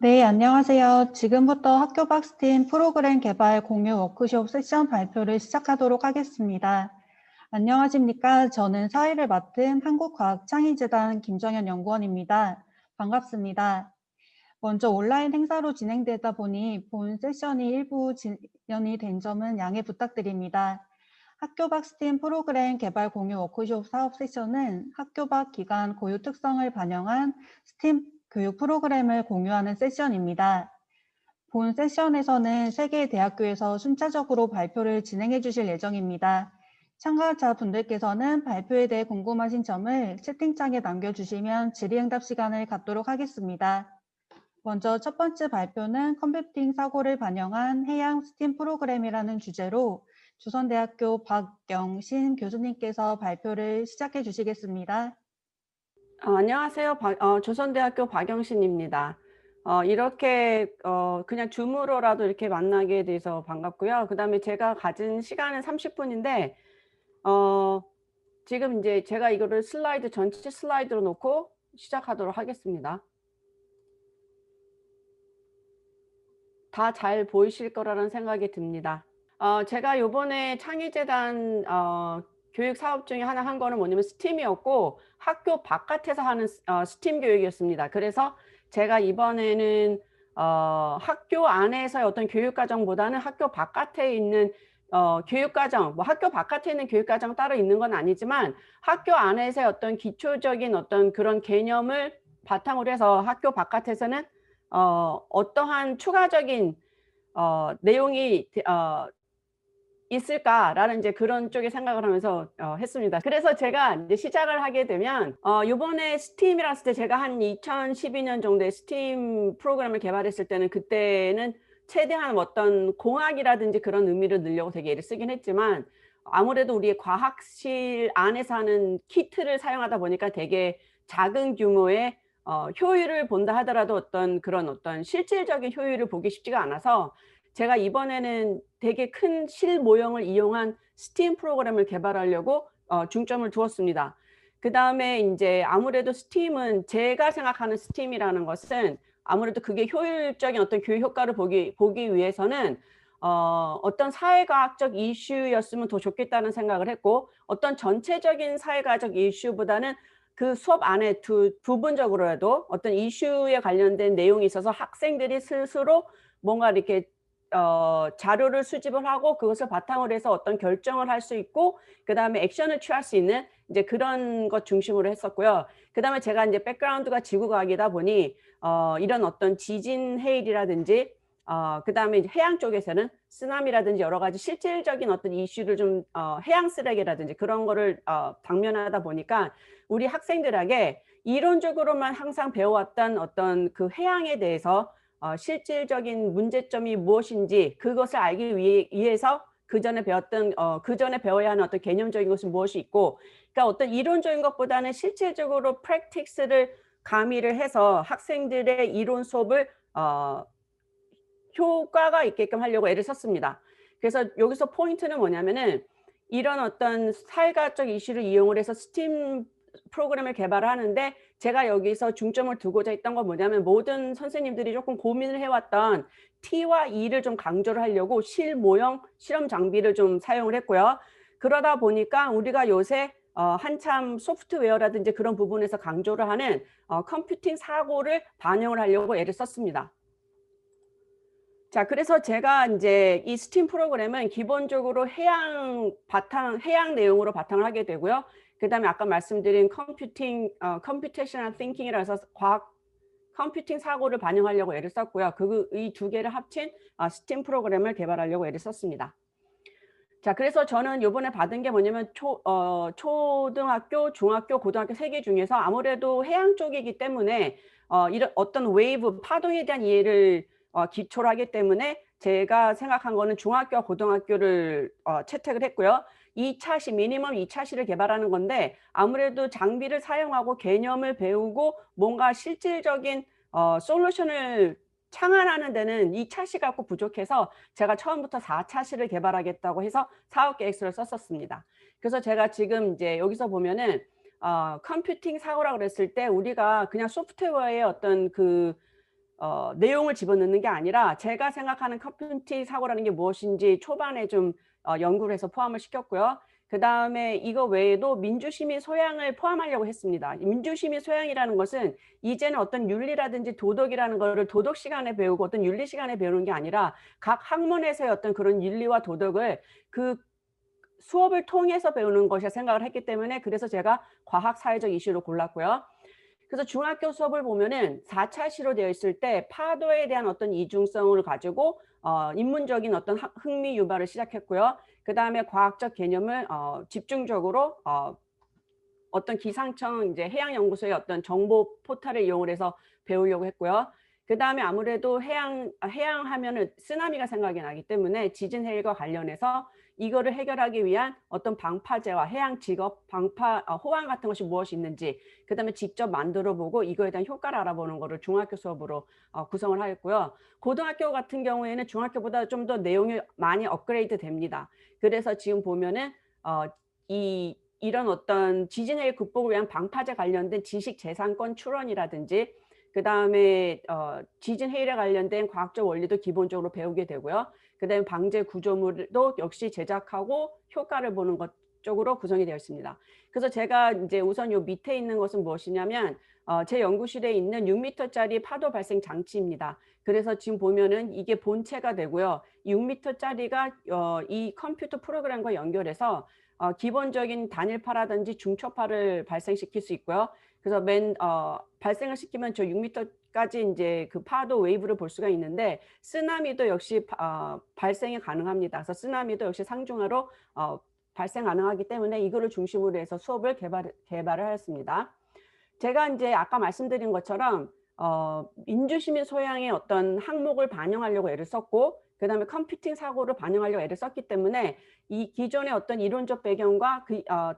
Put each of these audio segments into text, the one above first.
네, 안녕하세요. 지금부터 학교박 스팀 프로그램 개발 공유 워크숍 세션 발표를 시작하도록 하겠습니다. 안녕하십니까? 저는 사회를 맡은 한국과학창의재단 김정현 연구원입니다. 반갑습니다. 먼저 온라인 행사로 진행되다 보니 본 세션이 일부 진행이 된 점은 양해 부탁드립니다. 학교박 스팀 프로그램 개발 공유 워크숍 사업 세션은 학교박 기간 고유 특성을 반영한 스팀 교육 프로그램을 공유하는 세션입니다. 본 세션에서는 3개의 대학교에서 순차적으로 발표를 진행해 주실 예정입니다. 참가자분들께서는 발표에 대해 궁금하신 점을 채팅창에 남겨주시면 질의응답 시간을 갖도록 하겠습니다. 먼저 첫 번째 발표는 컴퓨팅 사고를 반영한 해양 스팀 프로그램이라는 주제로 조선대학교 박영신 교수님께서 발표를 시작해 주시겠습니다. 안녕하세요. 조선대학교 박영신입니다. 이렇게 그냥 줌으로라도 이렇게 만나게 돼서 반갑고요. 그 다음에 제가 가진 시간은 30분인데 지금 이제 제가 이거를 전체 슬라이드로 놓고 시작하도록 하겠습니다. 다 잘 보이실 거라는 생각이 듭니다. 제가 요번에 창의재단 교육 사업 중에 하나 한 거는 뭐냐면 스팀이었고, 학교 바깥에서 하는 스팀 교육이었습니다. 그래서 제가 이번에는 학교 안에서의 어떤 교육과정보다는 학교 바깥에 있는 교육과정, 뭐 학교 바깥에 있는 교육과정 따로 있는 건 아니지만 학교 안에서의 어떤 기초적인 어떤 그런 개념을 바탕으로 해서 학교 바깥에서는 어떠한 추가적인 내용이 있을까라는 이제 그런 쪽에 생각을 하면서 했습니다. 그래서 제가 이제 시작을 하게 되면 요번에 스팀이라 했을 때 제가 한 2012년 정도에 스팀 프로그램을 개발했을 때는 그때는 최대한 어떤 공학이라든지 그런 의미를 넣으려고 되게 애를 쓰긴 했지만 아무래도 우리의 과학실 안에서 하는 키트를 사용하다 보니까 되게 작은 규모의 효율을 본다 하더라도 어떤 실질적인 효율을 보기 쉽지가 않아서 제가 이번에는 되게 큰 실모형을 이용한 스팀 프로그램을 개발하려고 중점을 두었습니다. 그 다음에 이제 아무래도 스팀은 제가 생각하는 스팀이라는 것은 아무래도 그게 효율적인 어떤 교육 효과를 보기 위해서는 어떤 사회과학적 이슈였으면 더 좋겠다는 생각을 했고, 어떤 전체적인 사회과학적 이슈보다는 그 수업 안에 부분적으로라도 어떤 이슈에 관련된 내용이 있어서 학생들이 스스로 뭔가 이렇게 자료를 수집을 하고 그것을 바탕으로 해서 어떤 결정을 할 수 있고 그다음에 액션을 취할 수 있는 이제 그런 것 중심으로 했었고요. 그다음에 제가 이제 백그라운드가 지구과학이다 보니 이런 어떤 지진 해일이라든지 그다음에 이제 해양 쪽에서는 쓰나미라든지 여러 가지 실질적인 어떤 이슈를 좀 해양 쓰레기라든지 그런 거를 당면하다 보니까 우리 학생들에게 이론적으로만 항상 배워왔던 어떤 그 해양에 대해서 실질적인 문제점이 무엇인지 그것을 알기 위해서 그전에 배웠던 그전에 배워야 하는 어떤 개념적인 것은 무엇이 있고, 그러니까 어떤 이론적인 것보다는 실질적으로 프랙티스를 가미를 해서 학생들의 이론 수업을 효과가 있게끔 하려고 애를 썼습니다. 그래서 여기서 포인트는 뭐냐면은 이런 어떤 사회과학적 이슈를 이용을 해서 스팀 프로그램을 개발하는데 제가 여기서 중점을 두고자 했던 건 뭐냐면 모든 선생님들이 조금 고민을 해왔던 T와 E를 좀 강조를 하려고 실모형 실험 장비를 좀 사용을 했고요. 그러다 보니까 우리가 요새 한참 소프트웨어라든지 그런 부분에서 강조를 하는 컴퓨팅 사고를 반영을 하려고 애를 썼습니다. 자, 그래서 제가 이제 이 스팀 프로그램은 기본적으로 해양 내용으로 바탕을 하게 되고요. 그 다음에 아까 말씀드린 컴퓨테이셔널 띵킹이라서 컴퓨팅 사고를 반영하려고 애를 썼고요. 이 두 개를 합친 스팀 프로그램을 개발하려고 애를 썼습니다. 자, 그래서 저는 이번에 받은 게 뭐냐면 초등학교, 중학교, 고등학교 3개 중에서 아무래도 해양 쪽이기 때문에 이런 어떤 웨이브, 파동에 대한 이해를 기초로 하기 때문에 제가 생각한 거는 중학교와 고등학교를 채택을 했고요. 2차시, 미니멈 2차시를 개발하는 건데 아무래도 장비를 사용하고 개념을 배우고 뭔가 실질적인 솔루션을 창안하는 데는 2차시 갖고 부족해서 제가 처음부터 4차시를 개발하겠다고 해서 사업 계획서를 썼었습니다. 그래서 제가 지금 이제 여기서 보면은 컴퓨팅 사고라고 그랬을 때 우리가 그냥 소프트웨어의 어떤 내용을 집어넣는 게 아니라 제가 생각하는 커뮤니티 사고라는 게 무엇인지 초반에 좀 연구를 해서 포함을 시켰고요. 그 다음에 이거 외에도 민주시민 소양을 포함하려고 했습니다. 민주시민 소양이라는 것은 이제는 어떤 윤리라든지 도덕이라는 거를 도덕 시간에 배우고 어떤 윤리 시간에 배우는 게 아니라 각 학문에서의 어떤 그런 윤리와 도덕을 그 수업을 통해서 배우는 것이라 생각을 했기 때문에 그래서 제가 과학 사회적 이슈로 골랐고요. 그래서 중학교 수업을 보면은 4차 시로 되어 있을 때 파도에 대한 어떤 이중성을 가지고 인문적인 어떤 흥미 유발을 시작했고요. 그 다음에 과학적 개념을 집중적으로 어떤 기상청 이제 해양연구소의 어떤 정보 포털을 이용을 해서 배우려고 했고요. 그 다음에 아무래도 해양 하면은 쓰나미가 생각이 나기 때문에 지진 해일과 관련해서 이거를 해결하기 위한 어떤 방파제와 해양 직업, 호황 같은 것이 무엇이 있는지, 그 다음에 직접 만들어 보고 이거에 대한 효과를 알아보는 거를 중학교 수업으로 구성을 하였고요. 고등학교 같은 경우에는 중학교보다 좀 더 내용이 많이 업그레이드 됩니다. 그래서 지금 보면은 이런 어떤 지진 해일 극복을 위한 방파제 관련된 지식 재산권 출원이라든지 그 다음에 지진 해일에 관련된 과학적 원리도 기본적으로 배우게 되고요. 그 다음에 방제 구조물도 역시 제작하고 효과를 보는 것 쪽으로 구성이 되어 있습니다. 그래서 제가 이제 우선 요 밑에 있는 것은 무엇이냐면 제 연구실에 있는 6m짜리 파도 발생 장치입니다. 그래서 지금 보면은 이게 본체가 되고요. 6m짜리가 이 컴퓨터 프로그램과 연결해서 기본적인 단일파라든지 중초파를 발생시킬 수 있고요. 그래서 발생을 시키면 저 6m까지 이제 그 파도 웨이브를 볼 수가 있는데 쓰나미도 역시 발생이 가능합니다. 그래서 쓰나미도 역시 상중하로 발생 가능하기 때문에 이거를 중심으로 해서 수업을 개발을 하였습니다. 제가 이제 아까 말씀드린 것처럼 민주시민 소양의 어떤 항목을 반영하려고 애를 썼고 그 다음에 컴퓨팅 사고를 반영하려고 애를 썼기 때문에 이 기존의 어떤 이론적 배경과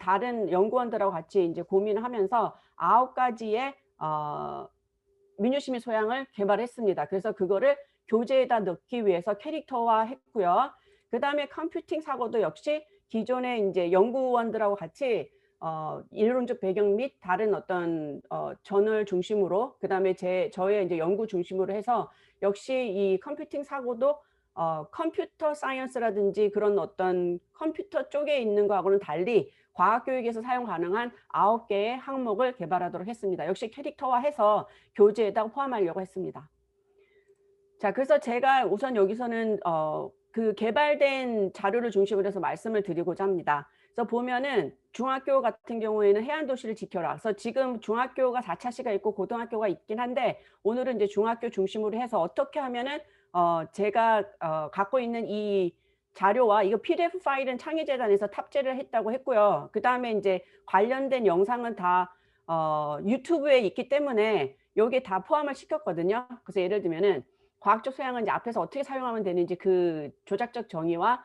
다른 연구원들하고 같이 이제 고민을 하면서 9가지의 민주시민 소양을 개발했습니다. 그래서 그거를 교재에다 넣기 위해서 캐릭터화 했고요. 그 다음에 컴퓨팅 사고도 역시 기존의 이제 연구원들하고 같이 이론적 배경 및 다른 어떤 저널 중심으로 그 다음에 저의 이제 연구 중심으로 해서 역시 이 컴퓨팅 사고도 컴퓨터 사이언스라든지 그런 어떤 컴퓨터 쪽에 있는 거하고는 달리 과학교육에서 사용 가능한 9개의 항목을 개발하도록 했습니다. 역시 캐릭터화해서 교재에다 포함하려고 했습니다. 자, 그래서 제가 우선 여기서는 그 개발된 자료를 중심으로 해서 말씀을 드리고자 합니다. 그래서 보면은 중학교 같은 경우에는 해안도시를 지켜라. 그래서 지금 중학교가 4차 시가 있고 고등학교가 있긴 한데 오늘은 이제 중학교 중심으로 해서 어떻게 하면은 제가 갖고 있는 이 자료와 이거 PDF 파일은 창의재단에서 탑재를 했다고 했고요. 그 다음에 이제 관련된 영상은 다 유튜브에 있기 때문에 여기에 다 포함을 시켰거든요. 그래서 예를 들면은 과학적 소양은 이제 앞에서 어떻게 사용하면 되는지 그 조작적 정의와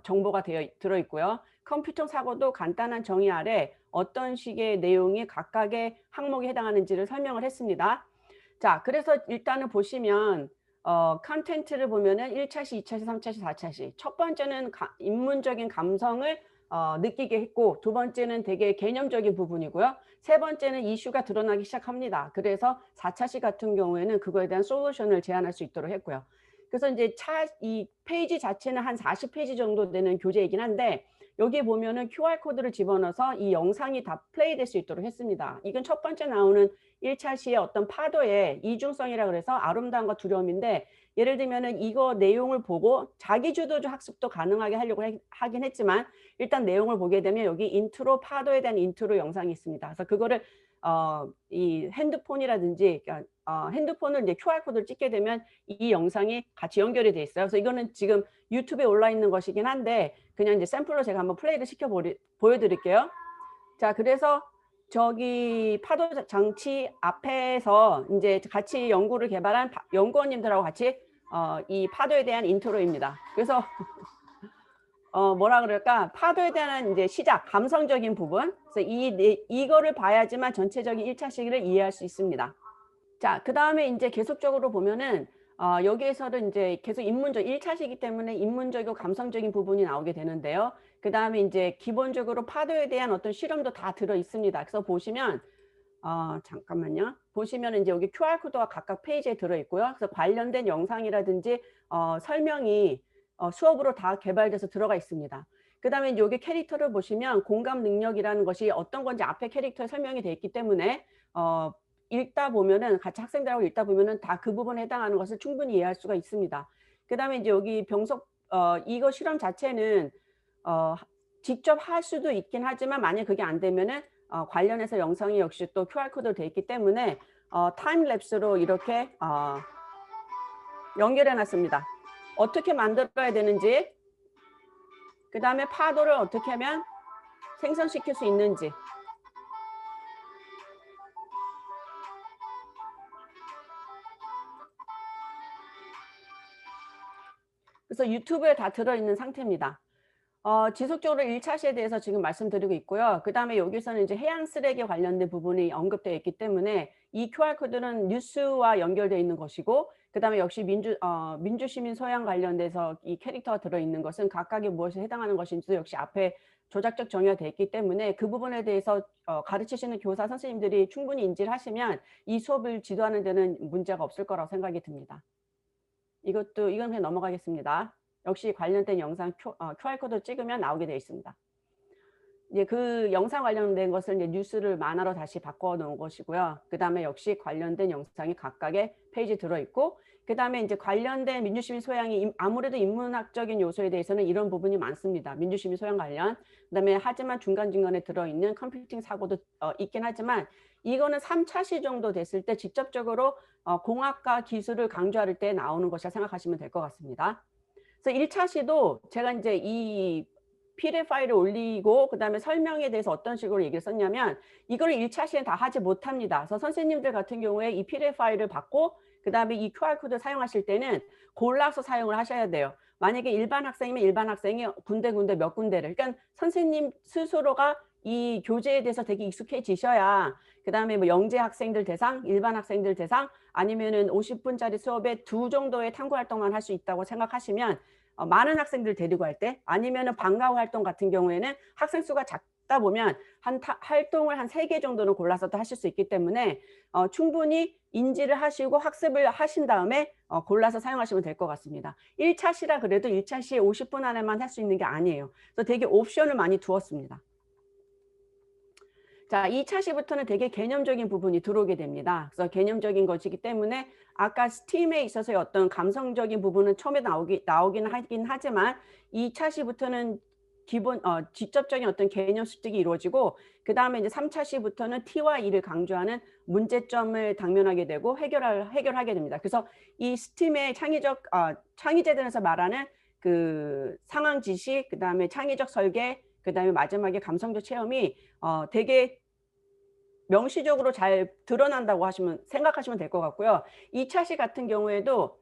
정보가 들어있고요. 컴퓨터 사고도 간단한 정의 아래 어떤 식의 내용이 각각의 항목에 해당하는지를 설명을 했습니다. 자, 그래서 일단은 보시면 컨텐츠를 보면은 1차시, 2차시, 3차시, 4차시. 첫 번째는 인문적인 감성을 느끼게 했고 두 번째는 되게 개념적인 부분이고요. 세 번째는 이슈가 드러나기 시작합니다. 그래서 4차시 같은 경우에는 그거에 대한 솔루션을 제안할 수 있도록 했고요. 그래서 이제 이 페이지 자체는 한 40페이지 정도 되는 교재이긴 한데 여기에 보면은 QR코드를 집어넣어서 이 영상이 다 플레이될 수 있도록 했습니다. 이건 첫 번째 나오는 1차시의 어떤 파도의 이중성이라 그래서 아름다움과 두려움인데 예를 들면은 이거 내용을 보고 자기주도적 학습도 가능하게 하려고 하긴 했지만 일단 내용을 보게 되면 여기 인트로 파도에 대한 인트로 영상이 있습니다. 그래서 그거를 이 핸드폰이라든지 핸드폰을 이제 QR코드를 찍게 되면 이 영상이 같이 연결이 돼 있어요. 그래서 이거는 지금 유튜브에 올라 있는 것이긴 한데 그냥 이제 샘플로 제가 한번 플레이를 보여드릴게요. 자, 그래서 저기 파도 장치 앞에서 이제 같이 연구를 개발한 연구원님들하고 같이 이 파도에 대한 인트로입니다. 그래서 뭐라 그럴까 파도에 대한 이제 시작 감성적인 부분 그래서 이거를 봐야지만 전체적인 1차 시기를 이해할 수 있습니다. 자, 그 다음에 이제 계속적으로 보면은 여기에서는 이제 계속 인문적 1차시기 때문에 인문적이고 감성적인 부분이 나오게 되는데요. 그 다음에 이제 기본적으로 파도에 대한 어떤 실험도 다 들어 있습니다. 그래서 보시면 잠깐만요. 보시면 이제 여기 QR코드가 각각 페이지에 들어있고요. 그래서 관련된 영상이라든지 설명이 수업으로 다 개발돼서 들어가 있습니다. 그 다음에 여기 캐릭터를 보시면 공감 능력이라는 것이 어떤 건지 앞에 캐릭터에 설명이 되어 있기 때문에 읽다 보면은 같이 학생들하고 읽다 보면은 다 그 부분에 해당하는 것을 충분히 이해할 수가 있습니다. 그 다음에 이제 여기 병석 이거 실험 자체는 직접 할 수도 있긴 하지만 만약 그게 안 되면은 관련해서 영상이 역시 또 QR코드로 되어 있기 때문에 타임랩스로 이렇게 연결해 놨습니다. 어떻게 만들어야 되는지, 그 다음에 파도를 어떻게 하면 생성시킬 수 있는지, 그래서 유튜브에 다 들어있는 상태입니다. 지속적으로 1차 시에 대해서 지금 말씀드리고 있고요. 그 다음에 여기서는 이제 해양 쓰레기 관련된 부분이 언급되어 있기 때문에 이 QR코드는 뉴스와 연결되어 있는 것이고, 그 다음에 역시 민주시민 소양 관련돼서 이 캐릭터가 들어있는 것은 각각의 무엇에 해당하는 것인지도 역시 앞에 조작적 정의가 되어 있기 때문에 그 부분에 대해서 가르치시는 교사 선생님들이 충분히 인지를 하시면 이 수업을 지도하는 데는 문제가 없을 거라고 생각이 듭니다. 이건 그냥 넘어가겠습니다. 역시 관련된 영상 QR코드 찍으면 나오게 되어 있습니다. 이제 그 영상 관련된 것을 이제 뉴스를 만화로 다시 바꿔 놓은 것이고요. 그 다음에 역시 관련된 영상이 각각의 페이지 들어있고, 그 다음에 이제 관련된 민주시민 소양이 아무래도 인문학적인 요소에 대해서는 이런 부분이 많습니다. 민주시민 소양 관련. 그 다음에 하지만 중간중간에 들어있는 컴퓨팅 사고도 있긴 하지만 이거는 3차 시 정도 됐을 때 직접적으로 공학과 기술을 강조할 때 나오는 것이라 생각하시면 될 것 같습니다. 그래서 1차 시도 제가 이제 이 PDF 파일을 올리고 그 다음에 설명에 대해서 어떤 식으로 얘기를 썼냐면 이거를 1차 시에 다 하지 못합니다. 그래서 선생님들 같은 경우에 이 PDF 파일을 받고 그 다음에 이 QR코드 사용하실 때는 골라서 사용을 하셔야 돼요. 만약에 일반 학생이면 일반 학생이 군데 몇 군데를, 그러니까 선생님 스스로가 이 교재에 대해서 되게 익숙해지셔야 그 다음에 뭐 영재 학생들 대상, 일반 학생들 대상, 아니면은 50분짜리 수업에 2 정도의 탐구 활동만 할 수 있다고 생각하시면 많은 학생들 데리고 할 때, 아니면은 방과후 활동 같은 경우에는 학생 수가 작다 보면 활동을 한 3개 정도는 골라서도 하실 수 있기 때문에 충분히 인지를 하시고 학습을 하신 다음에 골라서 사용하시면 될 것 같습니다. 1차 시라 그래도 1차 시에 50분 안에만 할 수 있는 게 아니에요. 그래서 되게 옵션을 많이 두었습니다. 자, 2차 시부터는 되게 개념적인 부분이 들어오게 됩니다. 그래서 개념적인 것이기 때문에 아까 스팀에 있어서의 어떤 감성적인 부분은 처음에 나오긴 하긴 하지만 2차 시부터는 기본 직접적인 어떤 개념 습득이 이루어지고, 그 다음에 이제 3차 시부터는 T와 E를 강조하는 문제점을 당면하게 되고 해결하게 됩니다. 그래서 이 스팀의 창의제단에서 말하는 그 상황 지식, 그 다음에 창의적 설계, 그 다음에 마지막에 감성적 체험이 되게 명시적으로 잘 드러난다고 생각하시면 될 것 같고요. 2차 시 같은 경우에도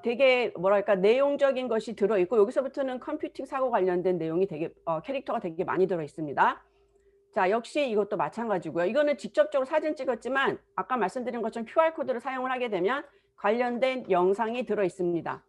되게 뭐랄까 내용적인 것이 들어있고, 여기서부터는 컴퓨팅 사고 관련된 내용이 되게 캐릭터가 되게 많이 들어있습니다. 자, 역시 이것도 마찬가지고요. 이거는 직접적으로 사진 찍었지만 아까 말씀드린 것처럼 QR코드를 사용을 하게 되면 관련된 영상이 들어있습니다.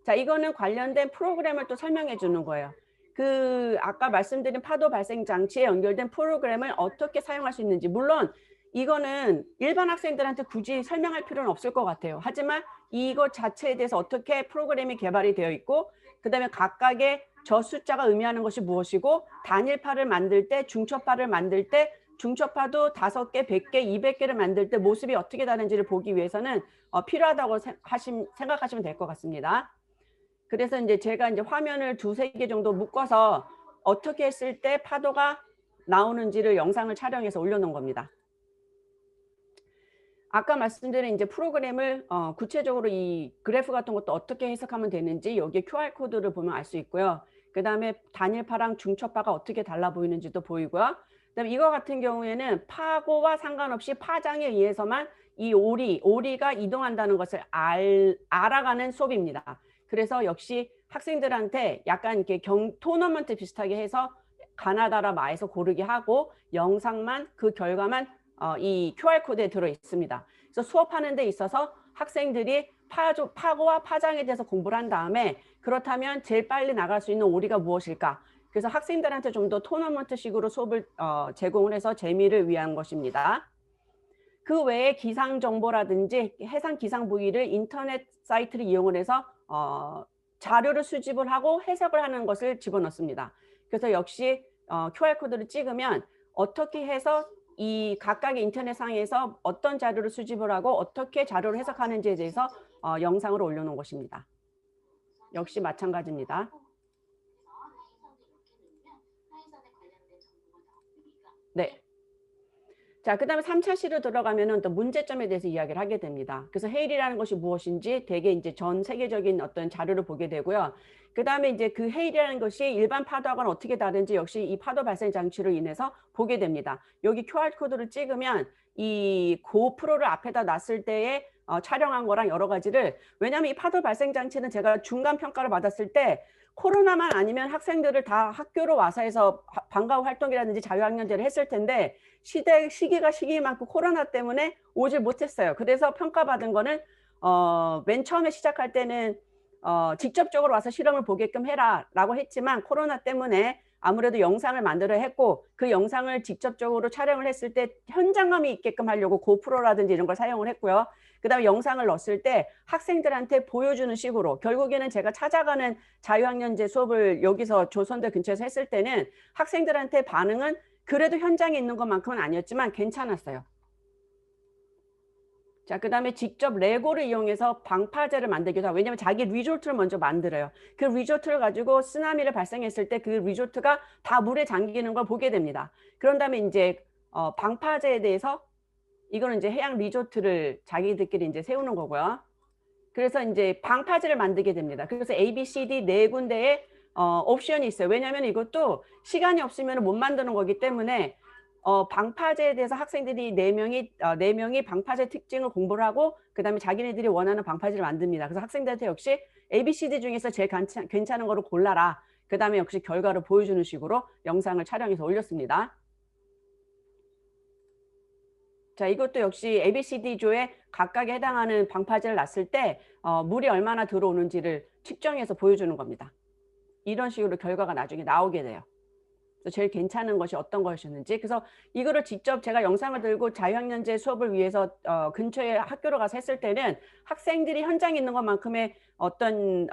자, 이거는 관련된 프로그램을 또 설명해 주는 거예요. 그 아까 말씀드린 파도 발생 장치에 연결된 프로그램을 어떻게 사용할 수 있는지, 물론 이거는 일반 학생들한테 굳이 설명할 필요는 없을 것 같아요. 하지만 이것 자체에 대해서 어떻게 프로그램이 개발이 되어 있고, 그 다음에 각각의 저 숫자가 의미하는 것이 무엇이고, 단일파를 만들 때, 중첩파를 만들 때, 중첩파도 5개, 100개, 200개를 만들 때 모습이 어떻게 다른지를 보기 위해서는 필요하다고 생각하시면 될 것 같습니다. 그래서 이제 제가 이제 화면을 2-3개 정도 묶어서 어떻게 했을 때 파도가 나오는지를 영상을 촬영해서 올려놓은 겁니다. 아까 말씀드린 이제 프로그램을 구체적으로 이 그래프 같은 것도 어떻게 해석하면 되는지 여기에 QR코드를 보면 알 수 있고요. 그 다음에 단일파랑 중첩파가 어떻게 달라 보이는지도 보이고요. 그다음에 이거 같은 경우에는 파고와 상관없이 파장에 의해서만 이 오리가 이동한다는 것을 알아가는 수업입니다. 그래서 역시 학생들한테 약간 이렇게 토너먼트 비슷하게 해서 가나다라 마에서 고르게 하고 영상만 그 결과만 이 QR코드에 들어 있습니다. 그래서 수업하는 데 있어서 학생들이 파고와 파장에 대해서 공부를 한 다음에 그렇다면 제일 빨리 나갈 수 있는 오리가 무엇일까? 그래서 학생들한테 좀 더 토너먼트식으로 수업을 제공을 해서 재미를 위한 것입니다. 그 외에 기상 정보라든지 해상 기상 부위를 인터넷 사이트를 이용을 해서 자료를 수집을 하고 해석을 하는 것을 집어넣습니다. 그래서 역시 QR코드를 찍으면 어떻게 해서 이 각각의 인터넷 상에서 어떤 자료를 수집을 하고 어떻게 자료를 해석하는지에 대해서 영상을 올려놓은 것입니다. 역시 마찬가지입니다. 네. 자, 그 다음에 3차 시로 들어가면은 또 문제점에 대해서 이야기를 하게 됩니다. 그래서 헤일이라는 것이 무엇인지 되게 이제 전 세계적인 어떤 자료를 보게 되고요. 그 다음에 이제 그 헤일이라는 것이 일반 파도하고는 어떻게 다른지 역시 이 파도 발생 장치로 인해서 보게 됩니다. 여기 QR코드를 찍으면 이 고프로를 앞에다 놨을 때에 촬영한 거랑 여러 가지를, 왜냐하면 이 파도 발생 장치는 제가 중간 평가를 받았을 때 코로나만 아니면 학생들을 다 학교로 와서 해서 방과후 활동이라든지 자유학년제를 했을 텐데 시기가 시기만큼 코로나 때문에 오질 못했어요. 그래서 평가받은 거는 맨 처음에 시작할 때는 직접적으로 와서 실험을 보게끔 해라 라고 했지만 코로나 때문에 아무래도 영상을 만들어야 했고 그 영상을 직접적으로 촬영을 했을 때 현장감이 있게끔 하려고 고프로라든지 이런 걸 사용을 했고요. 그 다음에 영상을 넣었을 때 학생들한테 보여주는 식으로, 결국에는 제가 찾아가는 자유학년제 수업을 여기서 조선대 근처에서 했을 때는 학생들한테 반응은 그래도 현장에 있는 것만큼은 아니었지만 괜찮았어요. 자, 그 다음에 직접 레고를 이용해서 방파제를 만들기도 하고, 왜냐면 자기 리조트를 먼저 만들어요. 그 리조트를 가지고 쓰나미를 발생했을 때 그 리조트가 다 물에 잠기는 걸 보게 됩니다. 그런 다음에 이제 방파제에 대해서 이거는 이제 해양 리조트를 자기들끼리 이제 세우는 거고요. 그래서 이제 방파제를 만들게 됩니다. 그래서 A, B, C, D 네 군데의 옵션이 있어요. 왜냐하면 이것도 시간이 없으면 못 만드는 거기 때문에 방파제에 대해서 학생들이 네 명이 방파제 특징을 공부를 하고 그 다음에 자기네들이 원하는 방파제를 만듭니다. 그래서 학생들한테 역시 A, B, C, D 중에서 제일 괜찮은 거를 골라라. 그 다음에 역시 결과를 보여주는 식으로 영상을 촬영해서 올렸습니다. 자, 이것도 역시 ABCD조에 각각에 해당하는 방파제를 놨을 때 물이 얼마나 들어오는지를 측정해서 보여주는 겁니다. 이런 식으로 결과가 나중에 나오게 돼요. 그래서 제일 괜찮은 것이 어떤 것이었는지. 그래서 이거를 직접 제가 영상을 들고 자유학년제 수업을 위해서 근처에 학교로 가서 했을 때는 학생들이 현장에 있는 것만큼의 어떤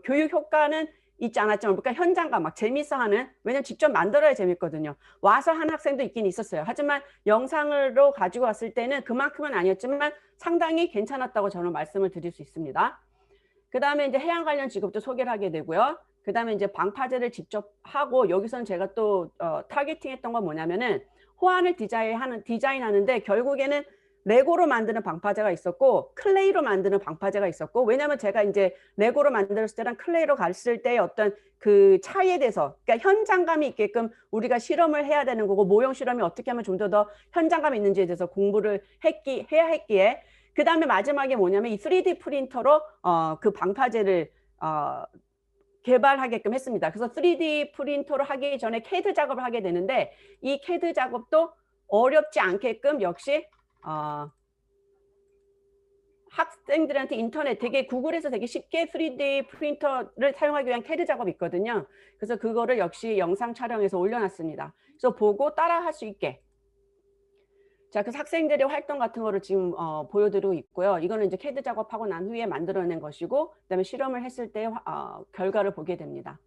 교육 효과는 있지 않았지만, 그러니까 현장감 막 재밌어 하는, 왜냐면 직접 만들어야 재밌거든요. 와서 한 학생도 있긴 있었어요. 하지만 영상으로 가지고 왔을 때는 그만큼은 아니었지만 상당히 괜찮았다고 저는 말씀을 드릴 수 있습니다. 그 다음에 이제 해양 관련 직업도 소개를 하게 되고요. 그 다음에 이제 방파제를 직접 하고, 여기서는 제가 또 타겟팅 했던 건 뭐냐면은 호환을 디자인하는데 결국에는 레고로 만드는 방파제가 있었고 클레이로 만드는 방파제가 있었고, 왜냐하면 제가 이제 레고로 만들었을 때랑 클레이로 갔을 때의 어떤 그 차이에 대해서, 그러니까 현장감이 있게끔 우리가 실험을 해야 되는 거고 모형 실험이 어떻게 하면 좀 더 현장감이 있는지에 대해서 공부를 해야 했기에, 그 다음에 마지막에 뭐냐면 이 3D 프린터로 그 방파제를 개발하게끔 했습니다. 그래서 3D 프린터로 하기 전에 CAD 작업을 하게 되는데 이 CAD 작업도 어렵지 않게끔 역시 학생들한테 인터넷 되게 구글에서 되게 쉽게 3D 프린터를 사용하기 위한 CAD 작업이 있거든요. 그래서 그거를 역시 영상 촬영해서 올려놨습니다. 그래서 보고 따라 할 수 있게. 자, 그래서 학생들의 활동 같은 거를 지금 보여드리고 있고요. 이거는 이제 CAD 작업하고 난 후에 만들어낸 것이고, 그다음에 실험을 했을 때 결과를 보게 됩니다.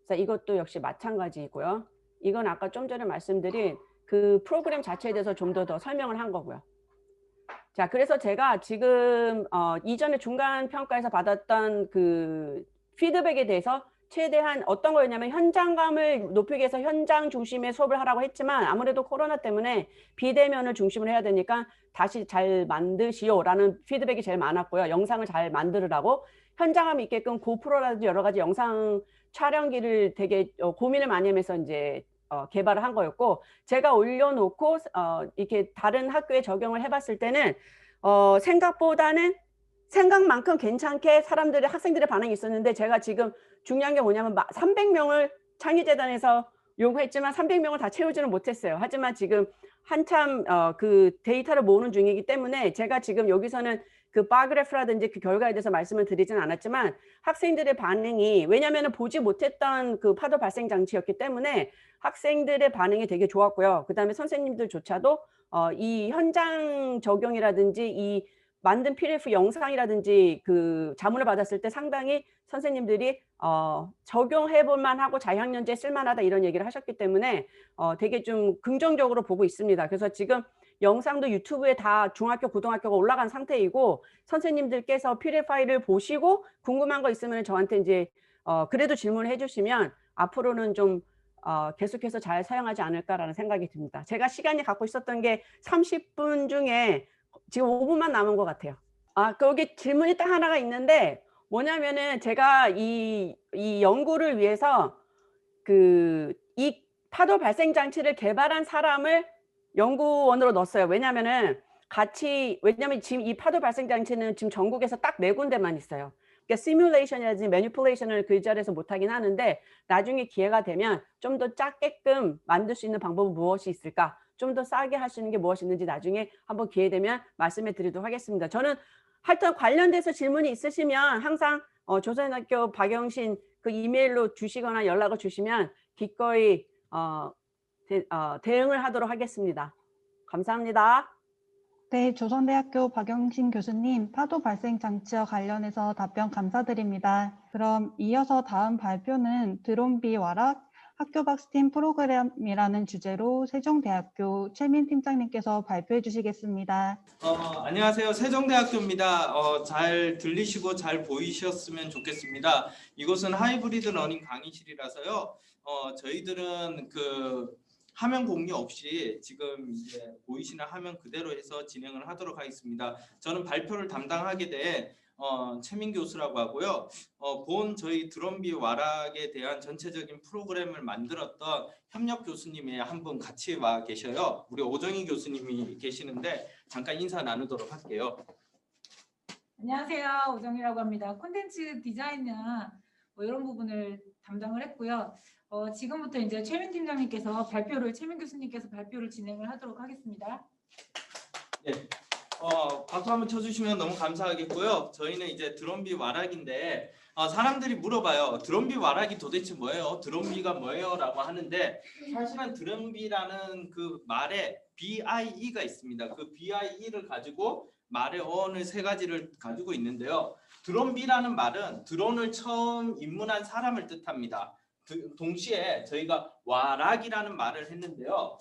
자, 이것도 역시 마찬가지이고요. 이건 아까 좀 전에 말씀드린 그 프로그램 자체에 대해서 좀 더 설명을 한 거고요. 자, 그래서 제가 지금 이전에 중간 평가에서 받았던 그 피드백에 대해서 최대한 어떤 거였냐면 현장감을 높이기 위해서 현장 중심의 수업을 하라고 했지만 아무래도 코로나 때문에 비대면을 중심으로 해야 되니까 다시 잘 만드시오라는 피드백이 제일 많았고요. 영상을 잘 만들으라고 현장감 있게끔 고프로라든지 여러 가지 영상 촬영기를 되게 고민을 많이 하면서 이제 개발을 한 거였고, 제가 올려놓고 이렇게 다른 학교에 적용을 해봤을 때는 생각보다는 생각만큼 괜찮게 학생들의 반응이 있었는데, 제가 지금 중요한 게 뭐냐면 300명을 창의재단에서 요구했지만 300명을 다 채우지는 못했어요. 하지만 지금 한참 그 데이터를 모으는 중이기 때문에 제가 지금 여기서는 그 바그래프라든지 그 결과에 대해서 말씀을 드리진 않았지만 학생들의 반응이, 왜냐하면 보지 못했던 그 파도 발생 장치였기 때문에 학생들의 반응이 되게 좋았고요. 그 다음에 선생님들조차도 이 현장 적용이라든지 이 만든 PDF 영상이라든지 그 자문을 받았을 때 상당히 선생님들이 적용해 볼 만하고 자학년제에 쓸만하다 이런 얘기를 하셨기 때문에 되게 좀 긍정적으로 보고 있습니다. 그래서 지금 영상도 유튜브에 다 중학교, 고등학교가 올라간 상태이고 선생님들께서 PDF 파일을 보시고 궁금한 거 있으면 저한테 이제 그래도 질문을 해주시면 앞으로는 좀 계속해서 잘 사용하지 않을까라는 생각이 듭니다. 제가 시간이 갖고 있었던 게 30분 중에 지금 5분만 남은 것 같아요. 거기 질문이 딱 하나가 있는데 뭐냐면은 제가 이 연구를 위해서 이 파도 발생 장치를 개발한 사람을 연구원으로 넣었어요. 왜냐면 지금 이 파도 발생 장치는 지금 전국에서 딱 4군데만 있어요. 그러니까 시뮬레이션이라든지 매니플레이션을 그 자리에서 못하긴 하는데 나중에 기회가 되면 좀 더 작게끔 만들 수 있는 방법은 무엇이 있을까? 좀 더 싸게 할 수 있는 게 무엇이 있는지 나중에 한번 기회 되면 말씀해 드리도록 하겠습니다. 저는 하여튼 관련돼서 질문이 있으시면 항상 조선학교 박영신 그 이메일로 주시거나 연락을 주시면 기꺼이 대응을 하도록 하겠습니다. 감사합니다. 네, 조선대학교 박영신 교수님, 파도 발생 장치와 관련해서 답변 감사드립니다. 그럼 이어서 다음 발표는 드론비 와락 학교 밖 스팀 프로그램이라는 주제로 세종대학교 최민 팀장님께서 발표해 주시겠습니다. 안녕하세요. 세종대학교입니다. 잘 들리시고 잘 보이셨으면 좋겠습니다. 이곳은 하이브리드 러닝 강의실이라서요. 저희들은 화면 공유 없이 지금 이제 보이시는 화면 그대로 해서 진행을 하도록 하겠습니다. 저는 발표를 담당하게 된 최민 교수라고 하고요. 본 저희 드론비 와락에 대한 전체적인 프로그램을 만들었던 협력 교수님이 한 분 같이 와 계셔요. 우리 오정희 교수님이 계시는데 잠깐 인사 나누도록 할게요. 안녕하세요. 오정희라고 합니다. 콘텐츠 디자인이나 이런 부분을 담당을 했고요. 지금부터 이제 최민 팀장님께서 최민 교수님께서 발표를 진행을 하도록 하겠습니다. 네. 박수 한번 쳐주시면 너무 감사하겠고요. 저희는 이제 드론비 와락인데 사람들이 물어봐요. 드론비 와락이 도대체 뭐예요? 드론비가 뭐예요? 라고 하는데 사실은 드론비라는 그 말에 BIE가 있습니다. 그 BIE를 가지고 말의 어원을 3가지를 가지고 있는데요. 드론비라는 말은 드론을 처음 입문한 사람을 뜻합니다. 동시에 저희가 와락이라는 말을 했는데요.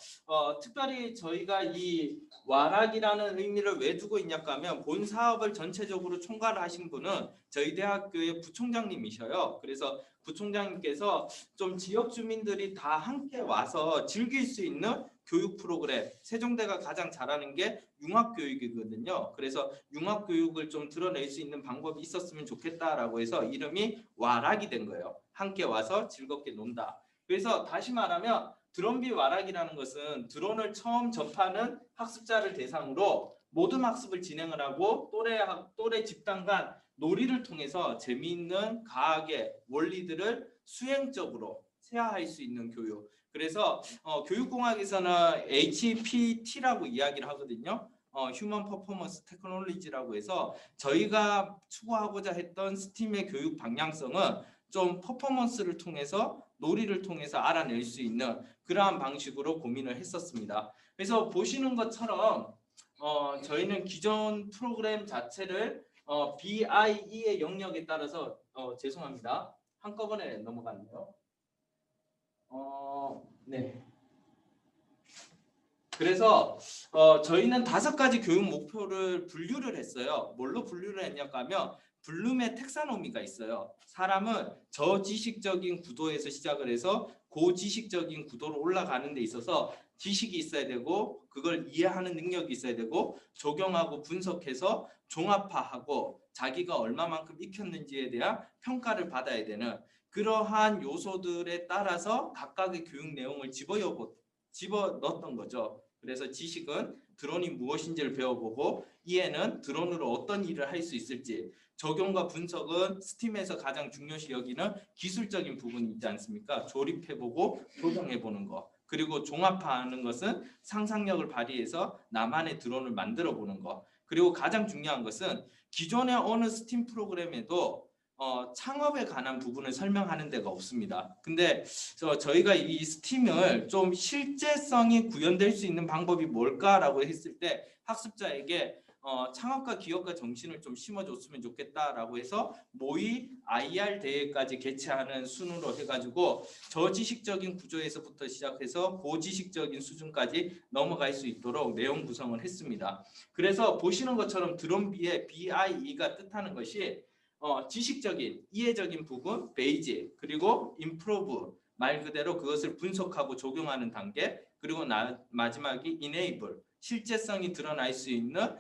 특별히 저희가 이 와락이라는 의미를 왜 두고 있냐고 하면 본 사업을 전체적으로 총괄하신 분은 저희 대학교의 부총장님이셔요. 그래서 부총장님께서 좀 지역 주민들이 다 함께 와서 즐길 수 있는 교육 프로그램, 세종대가 가장 잘하는 게 융합교육이거든요. 그래서 융합교육을 좀 드러낼 수 있는 방법이 있었으면 좋겠다라고 해서 이름이 와락이 된 거예요. 함께 와서 즐겁게 논다. 그래서 다시 말하면 드론비 와락이라는 것은 드론을 처음 접하는 학습자를 대상으로 모든 학습을 진행을 하고 또래 집단 간 놀이를 통해서 재미있는 과학의 원리들을 수행적으로 체화할 수 있는 교육. 그래서 교육공학에서는 HPT라고 이야기를 하거든요. 휴먼 퍼포먼스 테크놀로지라고 해서 저희가 추구하고자 했던 스팀의 교육 방향성은 좀 퍼포먼스를 통해서 놀이를 통해서 알아낼 수 있는 그러한 방식으로 고민을 했었습니다. 그래서 보시는 것처럼 저희는 기존 프로그램 자체를 BIE의 영역에 따라서 죄송합니다. 한꺼번에 넘어갔네요. 네. 그래서 저희는 5가지 교육 목표를 분류를 했어요. 뭘로 분류를 했냐고 하면 블룸의 텍사노미가 있어요. 사람은 저지식적인 구도에서 시작을 해서 고지식적인 구도로 올라가는 데 있어서 지식이 있어야 되고 그걸 이해하는 능력이 있어야 되고 적용하고 분석해서 종합화하고 자기가 얼마만큼 익혔는지에 대한 평가를 받아야 되는 그러한 요소들에 따라서 각각의 교육 내용을 집어넣었던 거죠. 그래서 지식은 드론이 무엇인지를 배워보고 이해는 드론으로 어떤 일을 할 수 있을지, 적용과 분석은 스팀에서 가장 중요시 여기는 기술적인 부분이 있지 않습니까? 조립해보고 조정해보는 거. 그리고 종합화하는 것은 상상력을 발휘해서 나만의 드론을 만들어보는 거. 그리고 가장 중요한 것은 기존의 어느 스팀 프로그램에도 창업에 관한 부분을 설명하는 데가 없습니다. 근데 저희가 이 스팀을 좀 실제성이 구현될 수 있는 방법이 뭘까라고 했을 때 학습자에게 창업과 기업가 정신을 좀 심어줬으면 좋겠다라고 해서 모의 IR 대회까지 개최하는 순으로 해가지고 저지식적인 구조에서부터 시작해서 고지식적인 수준까지 넘어갈 수 있도록 내용 구성을 했습니다. 그래서 보시는 것처럼 드론비의 BIE가 뜻하는 것이 지식적인, 이해적인 부분, 베이직, 그리고 임프로브, 말 그대로 그것을 분석하고 적용하는 단계, 그리고 마지막이 enable, 실제성이 드러날 수 있는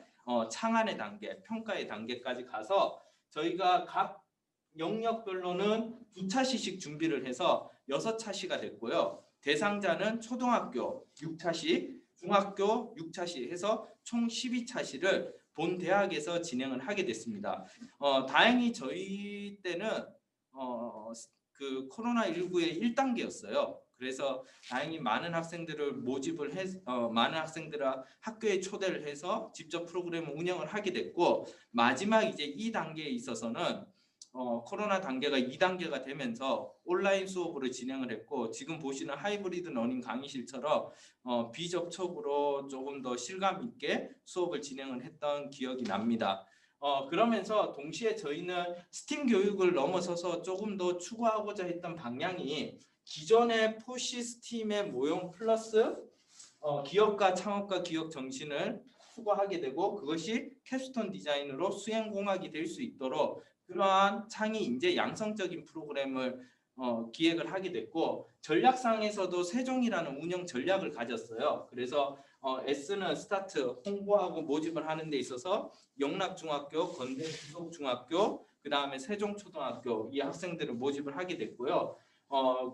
창안의 단계, 평가의 단계까지 가서 저희가 각 영역별로는 2차시씩 준비를 해서 6차시가 됐고요. 대상자는 초등학교 6차시, 중학교 6차시 해서 총 12차시를 본 대학에서 진행을 하게 됐습니다. 다행히 저희 때는 그 코로나19의 1단계였어요. 그래서 다행히 많은 학생들을 모집을 많은 학생들을 학교에 초대를 해서 직접 프로그램을 운영을 하게 됐고, 마지막 이제 2단계에 있어서는 코로나 단계가 2단계가 되면서 온라인 수업으로 진행을 했고, 지금 보시는 하이브리드 러닝 강의실처럼 비접촉으로 조금 더 실감 있게 수업을 진행을 했던 기억이 납니다. 그러면서 동시에 저희는 스팀 교육을 넘어서서 조금 더 추구하고자 했던 방향이 기존의 포시 스팀의 모형 플러스 기업가 창업가 기업 정신을 추구하게 되고, 그것이 캡스톤 디자인으로 수행공학이 될 수 있도록 그러한 창의 인재 양성적인 프로그램을 기획을 하게 됐고, 전략상에서도 세종이라는 운영 전략을 가졌어요. 그래서 S는 스타트 홍보하고 모집을 하는 데 있어서 영락중학교, 건대 부속중학교, 그 다음에 세종초등학교 이 학생들을 모집을 하게 됐고요.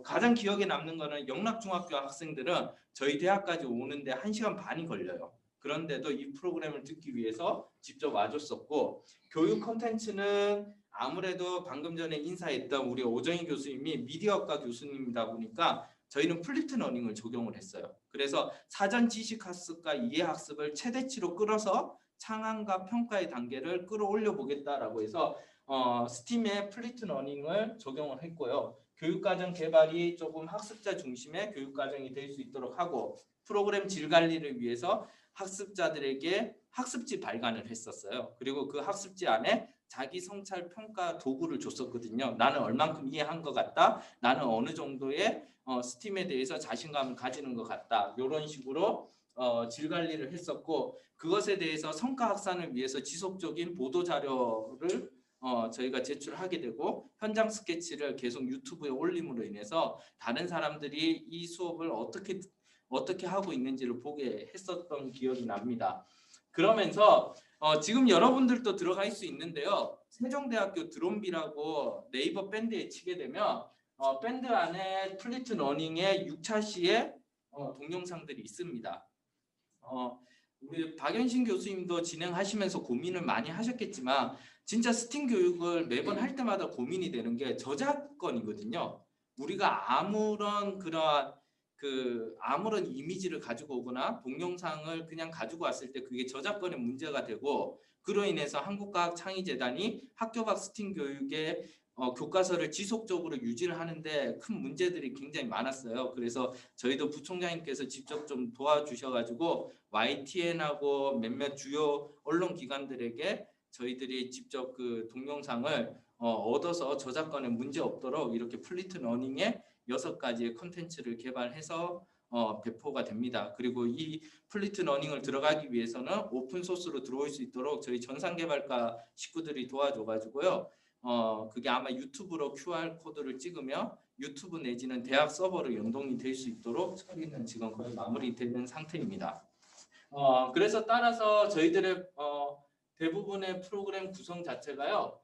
가장 기억에 남는 거는 영락중학교 학생들은 저희 대학까지 오는데 1시간 반이 걸려요. 그런데도 이 프로그램을 듣기 위해서 직접 와줬었고, 교육 콘텐츠는 아무래도 방금 전에 인사했던 우리 오정희 교수님이 미디어학과 교수님이다 보니까 저희는 플립트 러닝을 적용을 했어요. 그래서 사전 지식 학습과 이해 학습을 최대치로 끌어서 창안과 평가의 단계를 끌어올려 보겠다라고 해서 스팀의 플립트 러닝을 적용을 했고요. 교육과정 개발이 조금 학습자 중심의 교육과정이 될 수 있도록 하고, 프로그램 질 관리를 위해서 학습자들에게 학습지 발간을 했었어요. 그리고 그 학습지 안에 자기 성찰 평가 도구를 줬었거든요. 나는 얼만큼 이해한 것 같다. 나는 어느 정도의 스팀에 대해서 자신감을 가지는 것 같다. 이런 식으로 질 관리를 했었고, 그것에 대해서 성과 확산을 위해서 지속적인 보도 자료를 저희가 제출하게 되고, 현장 스케치를 계속 유튜브에 올림으로 인해서 다른 사람들이 이 수업을 어떻게 하고 있는지를 보게 했었던 기억이 납니다. 그러면서 지금 여러분들도 들어갈 수 있는데요. 세종대학교 드론비라고 네이버 밴드에 치게 되면 밴드 안에 플리트 러닝의 6차시에 동영상들이 있습니다. 우리 박연신 교수님도 진행하시면서 고민을 많이 하셨겠지만, 진짜 스팀 교육을 매번 할 때마다 고민이 되는 게 저작권이거든요. 우리가 아무런 이미지를 가지고 오거나 동영상을 그냥 가지고 왔을 때 그게 저작권의 문제가 되고, 그로 인해서 한국과학창의재단이 학교밖 스팀 교육의 교과서를 지속적으로 유지를 하는데 큰 문제들이 굉장히 많았어요. 그래서 저희도 부총장님께서 직접 좀 도와주셔가지고 YTN하고 몇몇 주요 언론기관들에게 저희들이 직접 그 동영상을 얻어서 저작권에 문제 없도록 이렇게 플리트 러닝에 6가지의 콘텐츠를 개발해서 배포가 됩니다. 그리고 이 플리트 러닝을 들어가기 위해서는 오픈 소스로 들어올 수 있도록 저희 전산개발과 식구들이 도와줘가지고요. 그게 아마 유튜브로 QR 코드를 찍으면 유튜브 내지는 대학 서버로 연동이 될 수 있도록 처리는 지금 거의 마무리되는 상태입니다. 그래서 따라서 저희들의 대부분의 프로그램 구성 자체가요.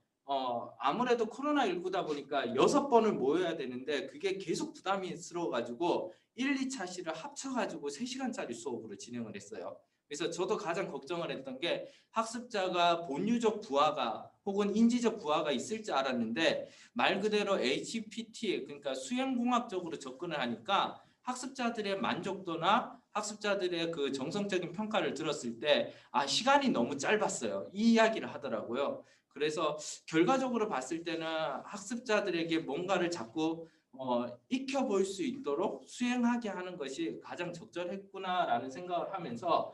아무래도 코로나19다 보니까 6번을 모여야 되는데 그게 계속 부담스러워가지고 1, 2차시를 합쳐가지고 3시간짜리 수업으로 진행을 했어요. 그래서 저도 가장 걱정을 했던 게 학습자가 본유적 부하가 혹은 인지적 부하가 있을 줄 알았는데, 말 그대로 HPT, 그러니까 수행공학적으로 접근을 하니까 학습자들의 만족도나 학습자들의 그 정성적인 평가를 들었을 때 시간이 너무 짧았어요. 이 이야기를 하더라고요. 그래서 결과적으로 봤을 때는 학습자들에게 뭔가를 자꾸 익혀볼 수 있도록 수행하게 하는 것이 가장 적절했구나라는 생각을 하면서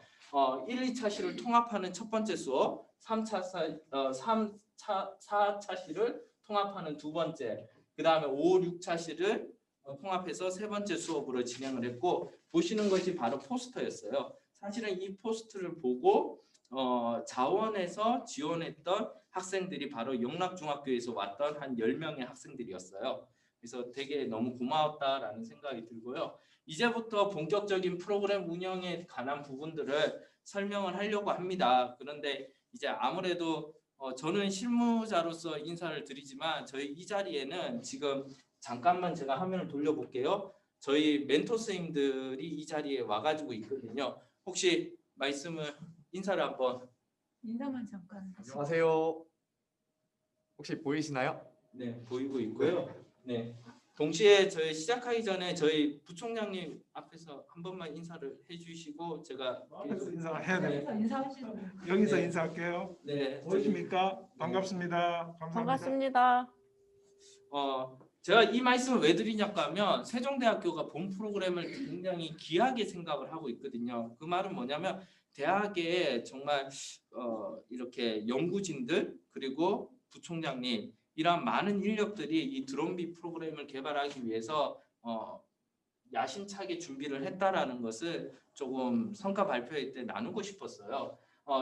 1, 2차 시를 통합하는 첫 번째 수업, 4차 시를 통합하는 두 번째, 그 다음에 5, 6차 시를 통합해서 세 번째 수업으로 진행을 했고, 보시는 것이 바로 포스터였어요. 사실은 이 포스터를 보고 자원에서 지원했던 학생들이 바로 영락중학교에서 왔던 한 10명의 학생들이었어요. 그래서 되게 너무 고마웠다라는 생각이 들고요. 이제부터 본격적인 프로그램 운영에 관한 부분들을 설명을 하려고 합니다. 그런데 이제 아무래도 저는 실무자로서 인사를 드리지만 저희 이 자리에는 지금 잠깐만 제가 화면을 돌려볼게요. 저희 멘토 선생님들이 이 자리에 와가지고 있거든요. 혹시 인사를 한번. 인사만 잠깐. 안녕하세요. 혹시 보이시나요? 네, 보이고 있고요. 네. 동시에 저희 시작하기 전에 저희 부총장님 앞에서 한 번만 인사를 해주시고 제가 앞에서 인사해야 돼. 여기서 인사하시죠. 여기서 네. 인사할게요. 네, 보이십니까? 반갑습니다. 감사합니다. 반갑습니다. 제가 이 말씀을 왜 드리냐고 하면 세종대학교가 본 프로그램을 굉장히 귀하게 생각을 하고 있거든요. 그 말은 뭐냐면 대학에 정말 이렇게 연구진들 그리고 부총장님 이런 많은 인력들이 이 드론비 프로그램을 개발하기 위해서 야심차게 준비를 했다라는 것을 조금 성과 발표회 때 나누고 싶었어요.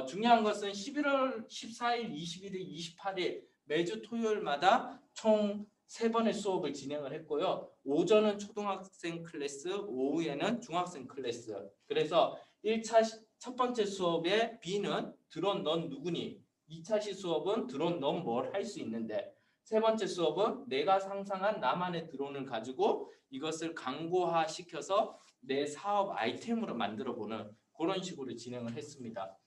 중요한 것은 11월 14일, 21일, 28일 매주 토요일마다 총 3번의 수업을 진행을 했고요. 오전은 초등학생 클래스, 오후에는 중학생 클래스. 그래서 1차 첫 번째 수업의 B는 드론 넌 누구니? 2차 시 수업은 드론 넌 뭘 할 수 있는데, 세 번째 수업은 내가 상상한 나만의 드론을 가지고 이것을 강고화 시켜서 내 사업 아이템으로 만들어보는 그런 식으로 진행을 했습니다.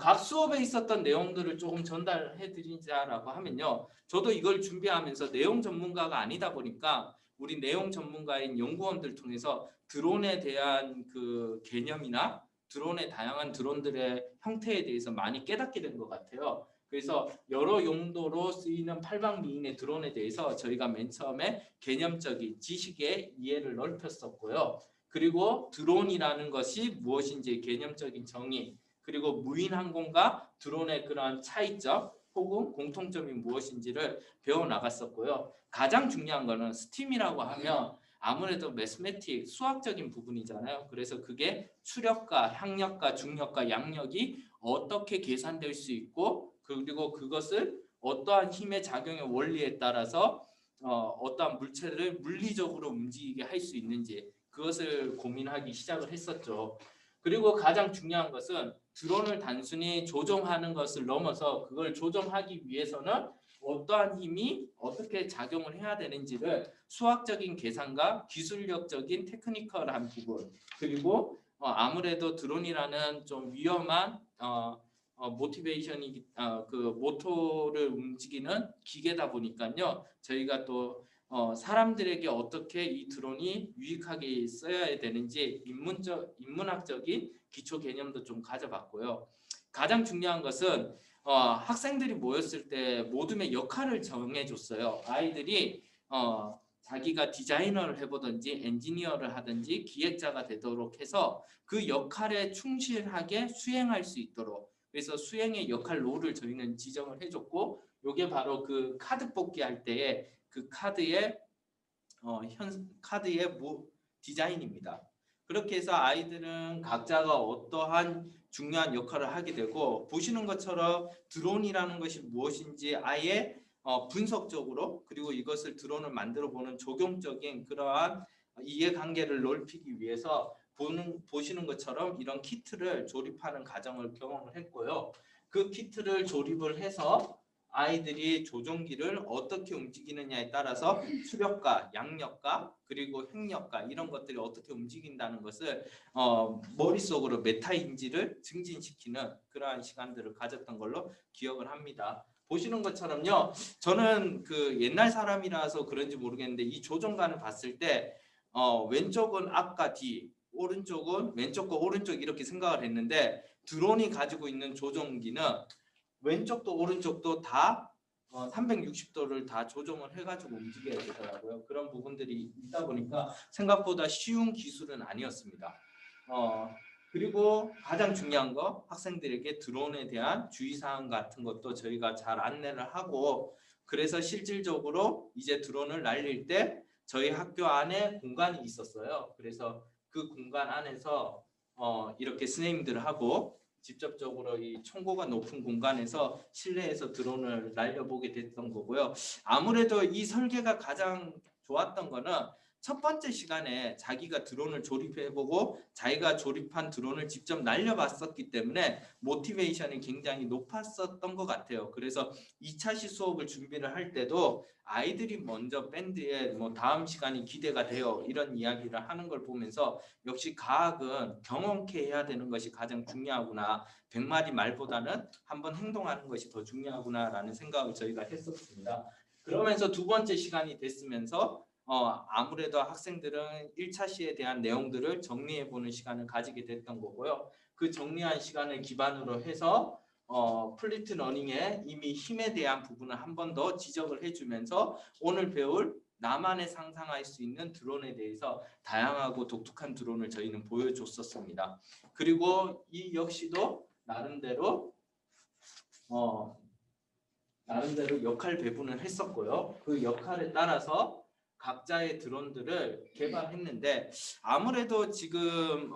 각 수업에 있었던 내용들을 조금 전달해 드리자라고 하면요. 저도 이걸 준비하면서 내용 전문가가 아니다 보니까 우리 내용 전문가인 연구원들 통해서 드론에 대한 그 개념이나 드론의 다양한 드론들의 형태에 대해서 많이 깨닫게 된 것 같아요. 그래서 여러 용도로 쓰이는 팔방미인의 드론에 대해서 저희가 맨 처음에 개념적인 지식의 이해를 넓혔었고요. 그리고 드론이라는 것이 무엇인지 개념적인 정의, 그리고 무인항공과 드론의 그러한 차이점 혹은 공통점이 무엇인지를 배워나갔었고요. 가장 중요한 거는 스팀이라고 하면 아무래도 매스매틱 수학적인 부분이잖아요. 그래서 그게 추력과 향력과 중력과 양력이 어떻게 계산될 수 있고, 그리고 그것을 어떠한 힘의 작용의 원리에 따라서 어떠한 물체를 물리적으로 움직이게 할 수 있는지 그것을 고민하기 시작을 했었죠. 그리고 가장 중요한 것은 드론을 단순히 조종하는 것을 넘어서 그걸 조종하기 위해서는 어떠한 힘이 어떻게 작용을 해야 되는지를 수학적인 계산과 기술력적인 테크니컬한 부분, 그리고 아무래도 드론이라는 좀 위험한 모티베이션이 그 모토를 움직이는 기계다 보니까요. 저희가 또 사람들에게 어떻게 이 드론이 유익하게 써야 되는지 인문학적인 기초 개념도 좀 가져봤고요. 가장 중요한 것은 학생들이 모였을 때 모둠의 역할을 정해줬어요. 아이들이 자기가 디자이너를 해보든지 엔지니어를 하든지 기획자가 되도록 해서 그 역할에 충실하게 수행할 수 있도록, 그래서 수행의 역할 롤을 저희는 지정을 해줬고, 이게 바로 그 카드 뽑기 할 때에 그 카드의 디자인입니다. 그렇게 해서 아이들은 각자가 어떠한 중요한 역할을 하게 되고, 보시는 것처럼 드론이라는 것이 무엇인지 아예 분석적으로, 그리고 이것을 드론을 만들어 보는 적용적인 그러한 이해관계를 넓히기 위해서 보시는 것처럼 이런 키트를 조립하는 과정을 경험을 했고요. 그 키트를 조립을 해서 아이들이 조종기를 어떻게 움직이느냐에 따라서 수력과 양력과 그리고 행력과 이런 것들이 어떻게 움직인다는 것을 머릿속으로 메타인지를 증진시키는 그러한 시간들을 가졌던 걸로 기억을 합니다. 보시는 것처럼요. 저는 그 옛날 사람이라서 그런지 모르겠는데 이 조종관을 봤을 때 왼쪽은 앞과 뒤, 오른쪽은 왼쪽과 오른쪽 이렇게 생각을 했는데 드론이 가지고 있는 조종기는 왼쪽도 오른쪽도 다 360도를 다 조정을 해가지고 움직여야 되더라고요. 그런 부분들이 있다 보니까 생각보다 쉬운 기술은 아니었습니다. 그리고 가장 중요한 거 학생들에게 드론에 대한 주의사항 같은 것도 저희가 잘 안내를 하고 그래서 실질적으로 이제 드론을 날릴 때 저희 학교 안에 공간이 있었어요. 그래서 그 공간 안에서 이렇게 선생님들하고 직접적으로 이 청고가 높은 공간에서 실내에서 드론을 날려보게 됐던 거고요. 아무래도 이 설계가 가장 좋았던 거는 첫 번째 시간에 자기가 드론을 조립해보고 자기가 조립한 드론을 직접 날려봤었기 때문에 모티베이션이 굉장히 높았었던 것 같아요. 그래서 2차시 수업을 준비를 할 때도 아이들이 먼저 밴드에 뭐 다음 시간이 기대가 돼요. 이런 이야기를 하는 걸 보면서 역시 과학은 경험케 해야 되는 것이 가장 중요하구나. 100마디 말보다는 한번 행동하는 것이 더 중요하구나라는 생각을 저희가 했었습니다. 그러면서 두 번째 시간이 됐으면서 아무래도 학생들은 1차 시에 대한 내용들을 정리해보는 시간을 가지게 됐던 거고요. 그 정리한 시간을 기반으로 해서 플리트 러닝에 이미 힘에 대한 부분을 한 번 더 지적을 해주면서 오늘 배울 나만의 상상할 수 있는 드론에 대해서 다양하고 독특한 드론을 저희는 보여줬었습니다. 그리고 이 역시도 나름대로 역할 배분을 했었고요. 그 역할에 따라서 각자의 드론들을 개발했는데 아무래도 지금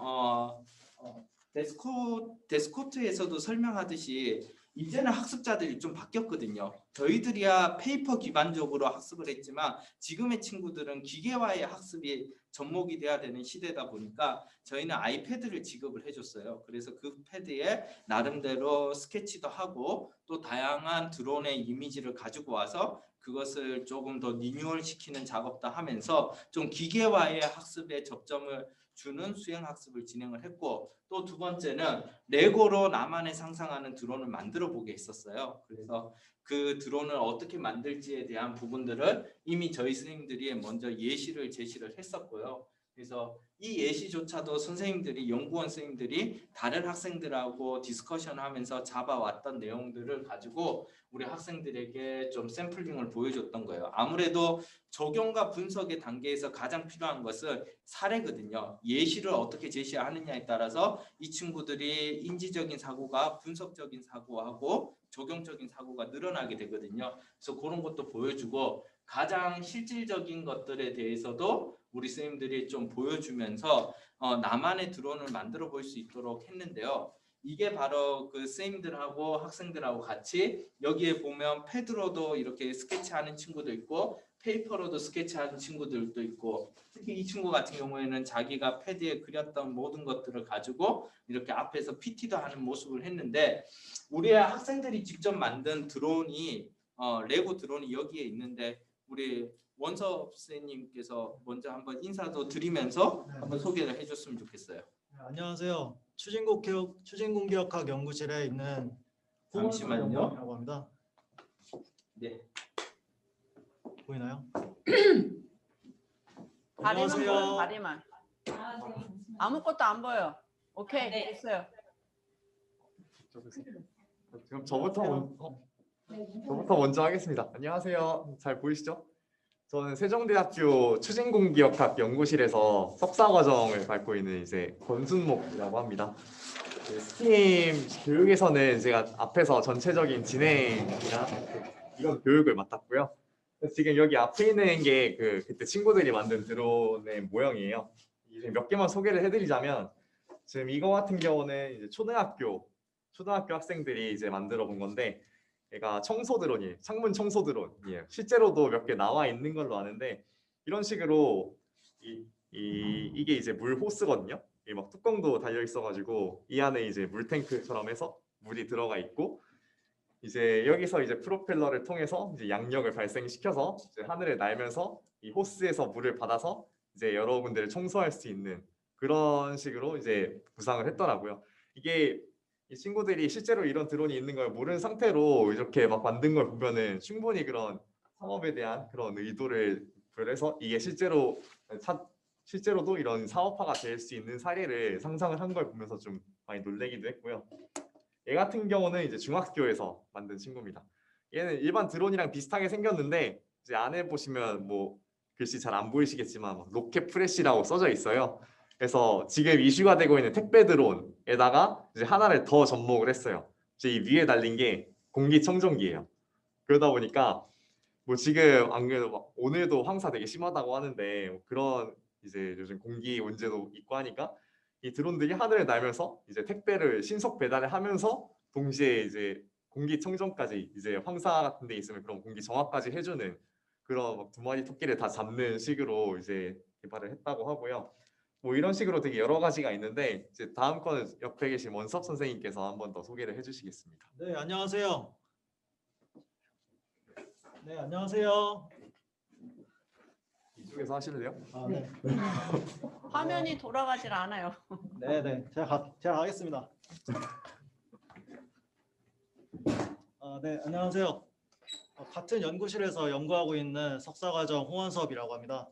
데스코트에서도 설명하듯이 이제는 학습자들이 좀 바뀌었거든요. 저희들이야 페이퍼 기반적으로 학습을 했지만 지금의 친구들은 기계화의 학습이 접목이 돼야 되는 시대다 보니까 저희는 아이패드를 지급을 해줬어요. 그래서 그 패드에 나름대로 스케치도 하고 또 다양한 드론의 이미지를 가지고 와서 그것을 조금 더 리뉴얼 시키는 작업도 하면서 좀 기계화의 학습에 접점을 주는 수행 학습을 진행을 했고 또 두 번째는 레고로 나만의 상상하는 드론을 만들어 보게 했었어요. 그래서 그 드론을 어떻게 만들지에 대한 부분들을 이미 저희 선생님들이 먼저 예시를 제시를 했었고요. 그래서 이 예시조차도 선생님들이 연구원 선생님들이 다른 학생들하고 디스커션하면서 잡아왔던 내용들을 가지고 우리 학생들에게 좀 샘플링을 보여줬던 거예요. 아무래도 적용과 분석의 단계에서 가장 필요한 것은 사례거든요. 예시를 어떻게 제시하느냐에 따라서 이 친구들이 인지적인 사고가 분석적인 사고하고 적용적인 사고가 늘어나게 되거든요. 그래서 그런 것도 보여주고 가장 실질적인 것들에 대해서도 우리 선생님들이 좀 보여주면서 나만의 드론을 만들어 볼 수 있도록 했는데요. 이게 바로 그 선생님들하고 학생들하고 같이 여기에 보면 패드로도 이렇게 스케치하는 친구도 있고 페이퍼로도 스케치하는 친구들도 있고 특히 이 친구 같은 경우에는 자기가 패드에 그렸던 모든 것들을 가지고 이렇게 앞에서 PT도 하는 모습을 했는데 우리 학생들이 직접 만든 드론이 레고 드론이 여기에 있는데 우리 원섭 선생님께서 먼저 한번 인사도 드리면서 한번 소개를 해줬으면 좋겠어요. 네, 안녕하세요. 추진공기역학 연구실에 있는 잠시만요. 연구원이라고 합니다. 네. 보이나요? 다리만 보여, 안녕하세요. 다리만. 네, 잠시만요. 아무것도 안 보여. 오케이, 네. 됐어요. 그럼 저부터 네, 먼저 하겠습니다. 안녕하세요. 잘 보이시죠? 저는 세종대학교 추진공기역학 연구실에서 석사 과정을 밟고 있는 이제 권순목이라고 합니다. 스팀 교육에서는 제가 앞에서 전체적인 진행이나 이런 교육을 맡았고요. 지금 여기 앞에 있는 게 그때 친구들이 만든 드론의 모형이에요. 이제 몇 개만 소개를 해드리자면 지금 이거 같은 경우는 이제 초등학교 학생들이 이제 만들어 본 건데 얘가 청소 드론이에요. 창문 청소 드론이에요. 실제로도 몇 개 나와 있는 걸로 아는데 이런 식으로 이게 이제 물 호스거든요. 이 막 뚜껑도 달려 있어가지고 이 안에 이제 물 탱크처럼 해서 물이 들어가 있고 이제 여기서 이제 프로펠러를 통해서 이제 양력을 발생시켜서 이제 하늘에 날면서 이 호스에서 물을 받아서 이제 여러분들을 청소할 수 있는 그런 식으로 이제 구상을 했더라고요. 이게 이 친구들이 실제로 이런 드론이 있는 걸 모르는 상태로 이렇게 막 만든 걸 보면은 충분히 그런 상업에 대한 그런 의도를 부여해서 이게 실제로 실제로도 이런 사업화가 될 수 있는 사례를 상상을 한 걸 보면서 좀 많이 놀래기도 했고요. 얘 같은 경우는 이제 중학교에서 만든 친구입니다. 얘는 일반 드론이랑 비슷하게 생겼는데 이제 안에 보시면 뭐 글씨 잘 안 보이시겠지만 로켓 프레시라고 써져 있어요. 그래서 지금 이슈가 되고 있는 택배 드론에다가 이제 하나를 더 접목을 했어요. 이제 이 위에 달린 게 공기청정기예요. 그러다 보니까 뭐 지금 안 그래도 막 오늘도 황사 되게 심하다고 하는데 뭐 그런 이제 요즘 공기 문제도 있고 하니까 이 드론들이 하늘을 날면서 이제 택배를 신속 배달을 하면서 동시에 이제 공기청정까지 이제 황사 같은 데 있으면 그런 공기 정화까지 해주는 그런 막 2마리 토끼를 다 잡는 식으로 이제 개발을 했다고 하고요. 뭐 이런 식으로 되게 여러 가지가 있는데 이제 다음 거는 옆에 계신 원섭 선생님께서 한 번 더 소개를 해주시겠습니다. 네, 안녕하세요. 네, 안녕하세요. 이쪽에서 하실래요? 아, 네. 화면이 돌아가질 않아요. 네, 네. 제가 가겠습니다. 네, 안녕하세요. 같은 연구실에서 연구하고 있는 석사과정 홍원섭이라고 합니다.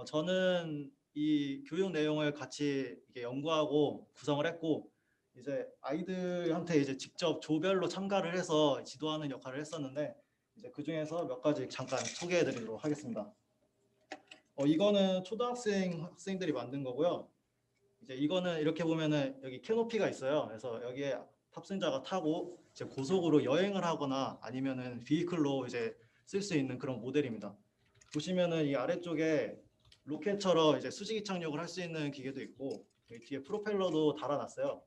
저는 이 교육 내용을 같이 이렇게 연구하고 구성을 했고 이제 아이들한테 이제 직접 조별로 참가를 해서 지도하는 역할을 했었는데 이제 그 중에서 몇 가지 잠깐 소개해드리도록 하겠습니다. 이거는 학생들이 만든 거고요. 이제 이거는 이렇게 보면은 여기 캐노피가 있어요. 그래서 여기에 탑승자가 타고 이제 고속으로 여행을 하거나 아니면은 비이클로 이제 쓸 수 있는 그런 모델입니다. 보시면은 이 아래쪽에 로켓처럼 이제 수직 착륙을 할 수 있는 기계도 있고 여기 뒤에 프로펠러도 달아놨어요.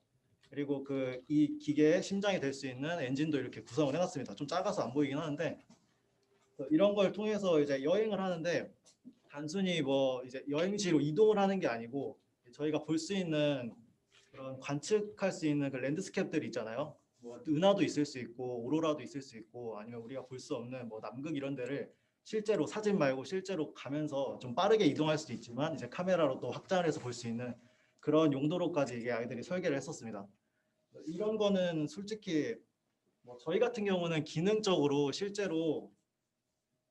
그리고 이 기계의 심장이 될 수 있는 엔진도 이렇게 구성을 해놨습니다. 좀 작아서 안 보이긴 하는데 이런 걸 통해서 이제 여행을 하는데 단순히 뭐 이제 여행지로 이동을 하는 게 아니고 저희가 볼 수 있는 그런 관측할 수 있는 그 랜드스케이프들이 있잖아요. 뭐 은하도 있을 수 있고 오로라도 있을 수 있고 아니면 우리가 볼 수 없는 뭐 남극 이런 데를 실제로 사진 말고 실제로 가면서 좀 빠르게 이동할 수도 있지만 이제 카메라로 또 확장을 해서 볼 수 있는 그런 용도로까지 이게 아이들이 설계를 했었습니다. 이런 거는 솔직히 뭐 저희 같은 경우는 기능적으로 실제로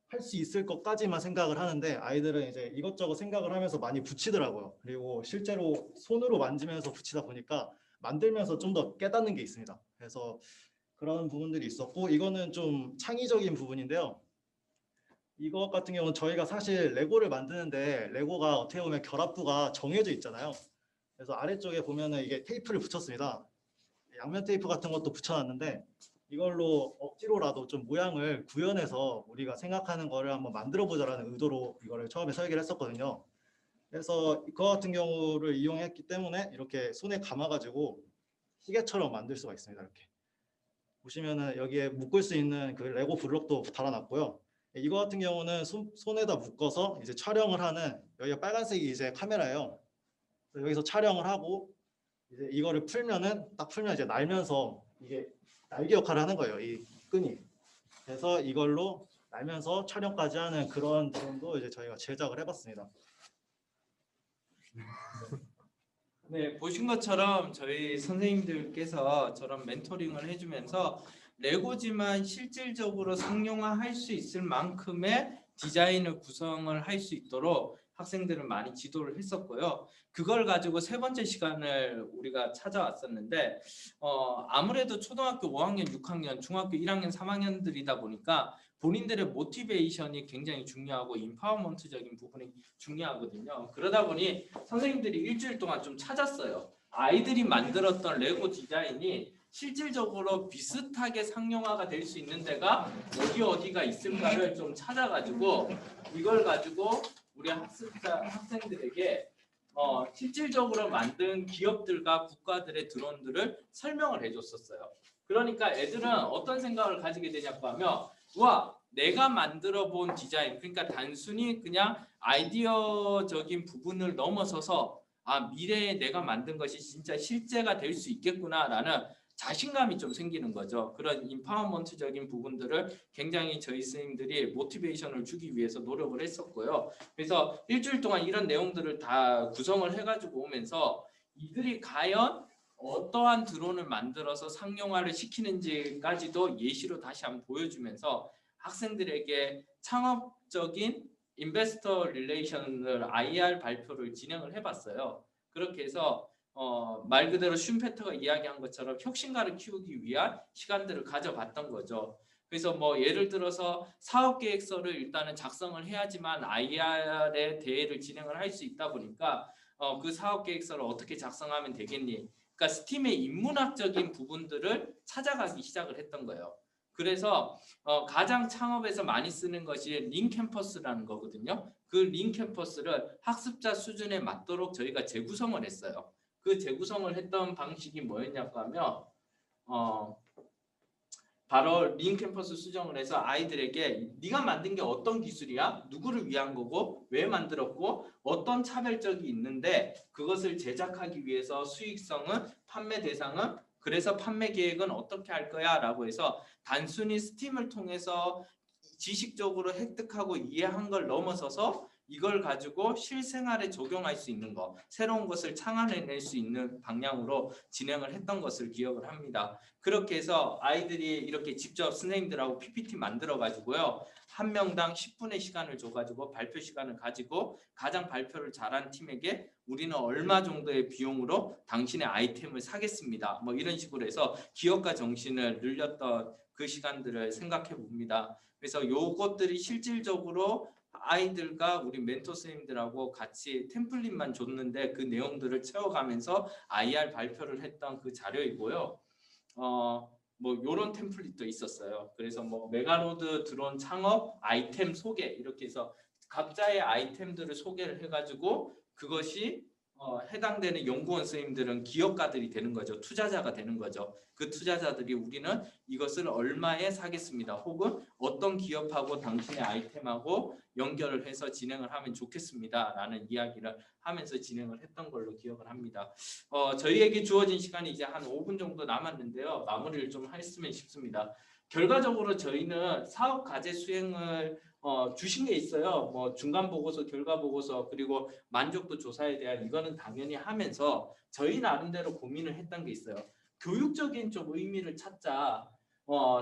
할 수 있을 것까지만 생각을 하는데 아이들은 이제 이것저것 생각을 하면서 많이 붙이더라고요. 그리고 실제로 손으로 만지면서 붙이다 보니까 만들면서 좀 더 깨닫는 게 있습니다. 그래서 그런 부분들이 있었고 이거는 좀 창의적인 부분인데요. 이것 같은 경우는 저희가 사실 레고를 만드는데 레고가 어떻게 보면 결합부가 정해져 있잖아요. 그래서 아래쪽에 보면은 이게 테이프를 붙였습니다. 양면 테이프 같은 것도 붙여놨는데 이걸로 억지로라도 좀 모양을 구현해서 우리가 생각하는 거를 한번 만들어 보자라는 의도로 이거를 처음에 설계를 했었거든요. 그래서 이거 같은 경우를 이용했기 때문에 이렇게 손에 감아가지고 시계처럼 만들 수가 있습니다. 이렇게 보시면은 여기에 묶을 수 있는 그 레고 블록도 달아놨고요. 이거 같은 경우는 손에다 묶어서 이제 촬영을 하는 여기가 빨간색이 이제 카메라예요. 여기서 촬영을 하고 이제 이거를 딱 풀면 이제 날면서 이게 날개 역할을 하는 거예요. 이 끈이. 그래서 이걸로 날면서 촬영까지 하는 그런 드론도 이제 저희가 제작을 해봤습니다. 네, 보신 것처럼 저희 선생님들께서 저런 멘토링을 해주면서 레고지만 실질적으로 상용화할 수 있을 만큼의 디자인을 구성을 할 수 있도록 학생들을 많이 지도를 했었고요. 그걸 가지고 3번째 시간을 우리가 찾아왔었는데 아무래도 초등학교 5학년, 6학년, 중학교 1학년, 3학년들이다 보니까 본인들의 모티베이션이 굉장히 중요하고 인파워먼트적인 부분이 중요하거든요. 그러다 보니 선생님들이 일주일 동안 좀 찾았어요. 아이들이 만들었던 레고 디자인이 실질적으로 비슷하게 상용화가 될 수 있는 데가 어디가 있을까를 좀 찾아가지고 이걸 가지고 우리 학생들에게 실질적으로 만든 기업들과 국가들의 드론들을 설명을 해줬었어요. 그러니까 애들은 어떤 생각을 가지게 되냐고 하면 와, 내가 만들어 본 디자인, 그러니까 단순히 그냥 아이디어적인 부분을 넘어서서 미래에 내가 만든 것이 진짜 실제가 될 수 있겠구나라는 자신감이 좀 생기는 거죠. 그런 인파워먼트적인 부분들을 굉장히 저희 선생님들이 모티베이션을 주기 위해서 노력을 했었고요. 그래서 일주일 동안 이런 내용들을 다 구성을 해가지고 오면서 이들이 과연 어떠한 드론을 만들어서 상용화를 시키는지까지도 예시로 다시 한번 보여주면서 학생들에게 창업적인 인베스터 릴레이션을 IR 발표를 진행을 해봤어요. 그렇게 해서 말 그대로 슈페터가 이야기한 것처럼 혁신가를 키우기 위한 시간들을 가져봤던 거죠. 그래서 뭐 예를 들어서 사업계획서를 일단은 작성을 해야지만 IR의 대회를 진행을 할 수 있다 보니까 그 사업계획서를 어떻게 작성하면 되겠니? 그러니까 스팀의 인문학적인 부분들을 찾아가기 시작을 했던 거예요. 그래서 가장 창업에서 많이 쓰는 것이 링캠퍼스라는 거거든요. 그 링캠퍼스를 학습자 수준에 맞도록 저희가 재구성을 했어요. 그 재구성을 했던 방식이 뭐였냐고 하면 바로 링캠퍼스 수정을 해서 아이들에게 네가 만든 게 어떤 기술이야? 누구를 위한 거고? 왜 만들었고? 어떤 차별적이 있는데 그것을 제작하기 위해서 수익성은 판매 대상은 그래서 판매 계획은 어떻게 할 거야? 라고 해서 단순히 스팀을 통해서 지식적으로 획득하고 이해한 걸 넘어서서 이걸 가지고 실생활에 적용할 수 있는 거, 새로운 것을 창안해낼 수 있는 방향으로 진행을 했던 것을 기억을 합니다. 그렇게 해서 아이들이 이렇게 직접 선생님들하고 PPT 만들어 가지고요. 한 명당 10분의 시간을 줘가지고 발표 시간을 가지고 가장 발표를 잘한 팀에게 우리는 얼마 정도의 비용으로 당신의 아이템을 사겠습니다. 뭐 이런 식으로 해서 기업가 정신을 늘렸던 그 시간들을 생각해 봅니다. 그래서 요것들이 실질적으로 아이들과 우리 멘토 선생님들하고 같이 템플릿만 줬는데 그 내용들을 채워가면서 IR 발표를 했던 그 자료이고요. 뭐 요런 템플릿도 있었어요. 그래서 뭐 메가로드 드론 창업 아이템 소개 이렇게 해서 각자의 아이템들을 소개를 해가지고 그것이 해당되는 연구원 선생님들은 기업가들이 되는 거죠. 투자자가 되는 거죠. 그 투자자들이 우리는 이것을 얼마에 사겠습니다. 혹은 어떤 기업하고 당신의 아이템하고 연결을 해서 진행을 하면 좋겠습니다. 라는 이야기를 하면서 진행을 했던 걸로 기억을 합니다. 저희에게 주어진 시간이 이제 한 5분 정도 남았는데요. 마무리를 좀 했으면 싶습니다. 결과적으로 저희는 사업 과제 수행을 주신 게 있어요. 뭐 중간 보고서, 결과 보고서, 그리고 만족도 조사에 대한 이거는 당연히 하면서 저희 나름대로 고민을 했던 게 있어요. 교육적인 좀 의미를 찾자.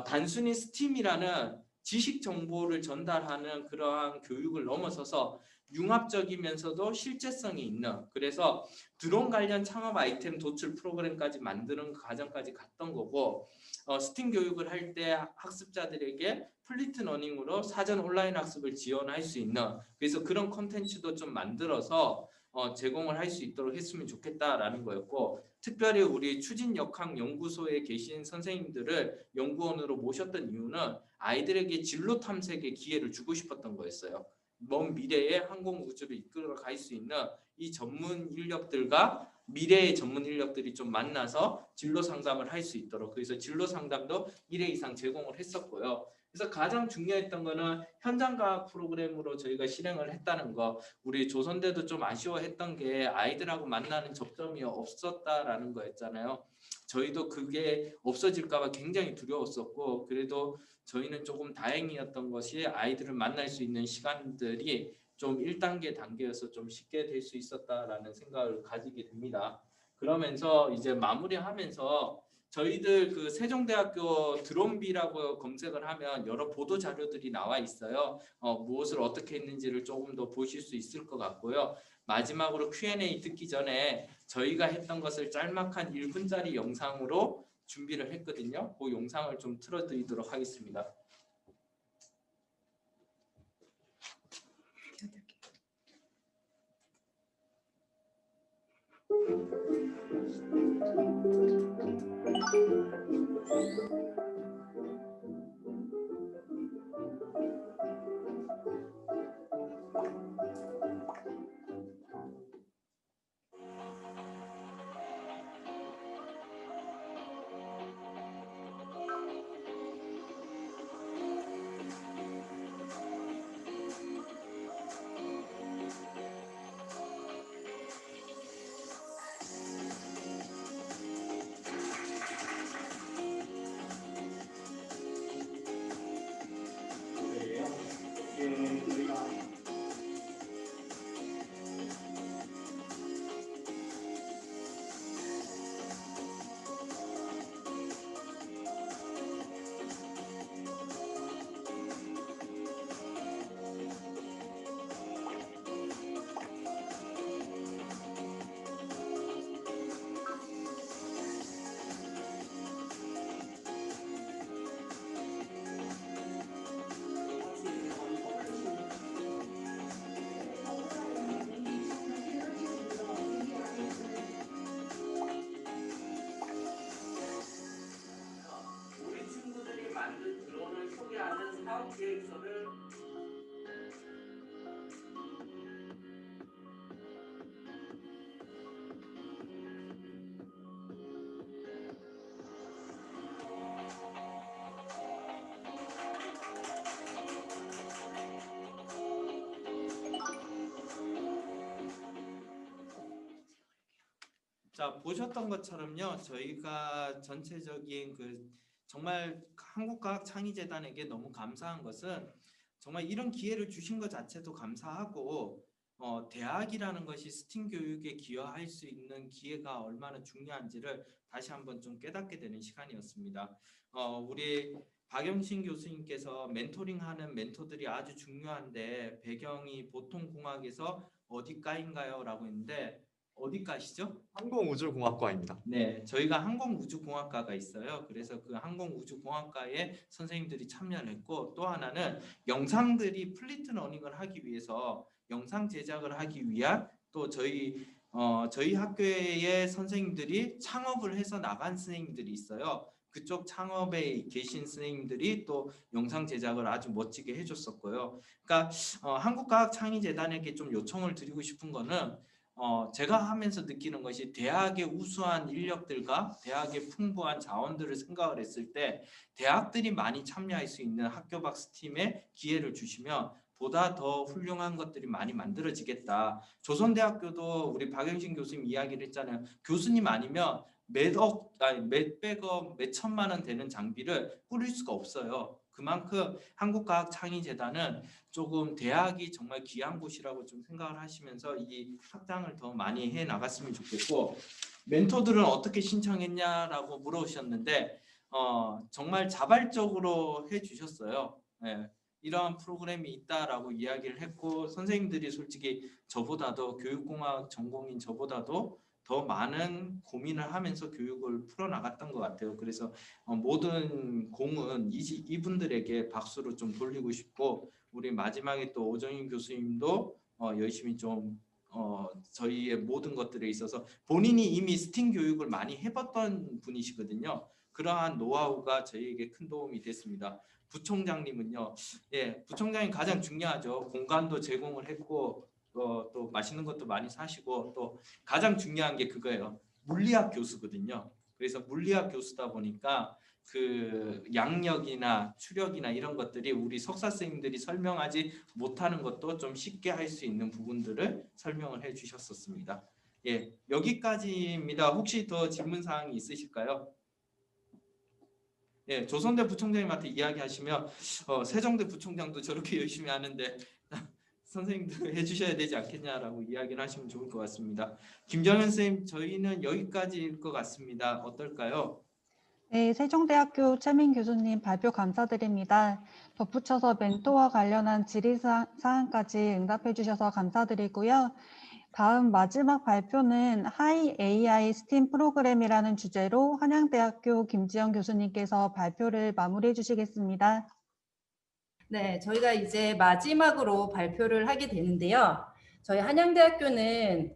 단순히 스팀이라는 지식 정보를 전달하는 그러한 교육을 넘어서서 융합적이면서도 실제성이 있는 그래서 드론 관련 창업 아이템 도출 프로그램까지 만드는 그 과정까지 갔던 거고 스팀 교육을 할 때 학습자들에게 플리트 러닝으로 사전 온라인 학습을 지원할 수 있는 그래서 그런 콘텐츠도 좀 만들어서 제공을 할 수 있도록 했으면 좋겠다라는 거였고 특별히 우리 추진역학 연구소에 계신 선생님들을 연구원으로 모셨던 이유는 아이들에게 진로 탐색의 기회를 주고 싶었던 거였어요. 먼 미래에 항공 우주를 이끌어 갈 수 있는 이 전문 인력들과 미래의 전문 인력들이 좀 만나서 진로 상담을 할 수 있도록 그래서 진로 상담도 1회 이상 제공을 했었고요. 그래서 가장 중요했던 거는 현장 과학 프로그램으로 저희가 실행을 했다는 거. 우리 조선대도 좀 아쉬워했던 게 아이들하고 만나는 접점이 없었다라는 거였잖아요. 저희도 그게 없어질까 봐 굉장히 두려웠었고 그래도 저희는 조금 다행이었던 것이 아이들을 만날 수 있는 시간들이 좀 1단계 단계여서 좀 쉽게 될 수 있었다라는 생각을 가지게 됩니다. 그러면서 이제 마무리하면서 저희들 그 세종대학교 드론비라고 검색을 하면 여러 보도 자료들이 나와 있어요. 무엇을 어떻게 했는지를 조금 더 보실 수 있을 것 같고요. 마지막으로 Q&A 듣기 전에 저희가 했던 것을 짤막한 1분짜리 영상으로 준비를 했거든요. 그 영상을 좀 틀어드리도록 하겠습니다. 자, 보셨던 것처럼요. 저희가 전체적인 정말 한국과학창의재단에게 너무 감사한 것은 정말 이런 기회를 주신 것 자체도 감사하고 대학이라는 것이 스팀 교육에 기여할 수 있는 기회가 얼마나 중요한지를 다시 한번 좀 깨닫게 되는 시간이었습니다. 우리 박영신 교수님께서 멘토링하는 멘토들이 아주 중요한데 배경이 보통 공학에서 어디과인가요? 라고 했는데 어디과시죠? 항공우주공학과입니다. 네, 저희가 항공우주공학과가 있어요. 그래서 그 항공우주공학과에 선생님들이 참여를 했고 또 하나는 영상들이 플리트 러닝을 하기 위해서 영상 제작을 하기 위한 또 저희 학교의 선생님들이 창업을 해서 나간 선생님들이 있어요. 그쪽 창업에 계신 선생님들이 또 영상 제작을 아주 멋지게 해줬었고요. 그러니까 한국과학창의재단에게 좀 요청을 드리고 싶은 거는 제가 하면서 느끼는 것이 대학의 우수한 인력들과 대학의 풍부한 자원들을 생각을 했을 때 대학들이 많이 참여할 수 있는 학교박 스팀에 기회를 주시면 보다 더 훌륭한 것들이 많이 만들어지겠다. 조선대학교도 우리 박영신 교수님 이야기를 했잖아요. 교수님 아니면 몇백억, 몇천만 원 되는 장비를 꾸릴 수가 없어요. 그만큼 한국과학창의재단은 조금 대학이 정말 귀한 곳이라고 좀 생각을 하시면서 이 확장을 더 많이 해 나갔으면 좋겠고 멘토들은 어떻게 신청했냐라고 물어보셨는데 정말 자발적으로 해주셨어요. 네. 이러한 프로그램이 있다라고 이야기를 했고 선생님들이 솔직히 저보다도 교육공학 전공인 저보다도 더 많은 고민을 하면서 교육을 풀어나갔던 것 같아요. 그래서 모든 공은 이분들에게 박수로 좀 돌리고 싶고 우리 마지막에 또 오정인 교수님도 열심히 좀 저희의 모든 것들에 있어서 본인이 이미 스팀 교육을 많이 해봤던 분이시거든요. 그러한 노하우가 저희에게 큰 도움이 됐습니다. 부총장님은요. 예, 부총장이 가장 중요하죠. 공간도 제공을 했고 또 맛있는 것도 많이 사시고 또 가장 중요한 게 그거예요. 물리학 교수거든요. 그래서 물리학 교수다 보니까 그 양력이나 추력이나 이런 것들이 우리 석사 선생님들이 설명하지 못하는 것도 좀 쉽게 할 수 있는 부분들을 설명을 해 주셨었습니다. 예, 여기까지입니다. 혹시 더 질문 사항이 있으실까요? 예, 조선대 부총장님한테 이야기하시면 세종대 부총장도 저렇게 열심히 하는데 선생님도 해주셔야 되지 않겠냐라고 이야기를 하시면 좋을 것 같습니다. 김정현 선생님, 저희는 여기까지일 것 같습니다. 어떨까요? 네, 세종대학교 최민 교수님 발표 감사드립니다. 덧붙여서 멘토와 관련한 질의사항까지 응답해 주셔서 감사드리고요. 다음 마지막 발표는 하이 AI 스팀 프로그램이라는 주제로 한양대학교 김지영 교수님께서 발표를 마무리해 주시겠습니다. 네, 저희가 이제 마지막으로 발표를 하게 되는데요. 저희 한양대학교는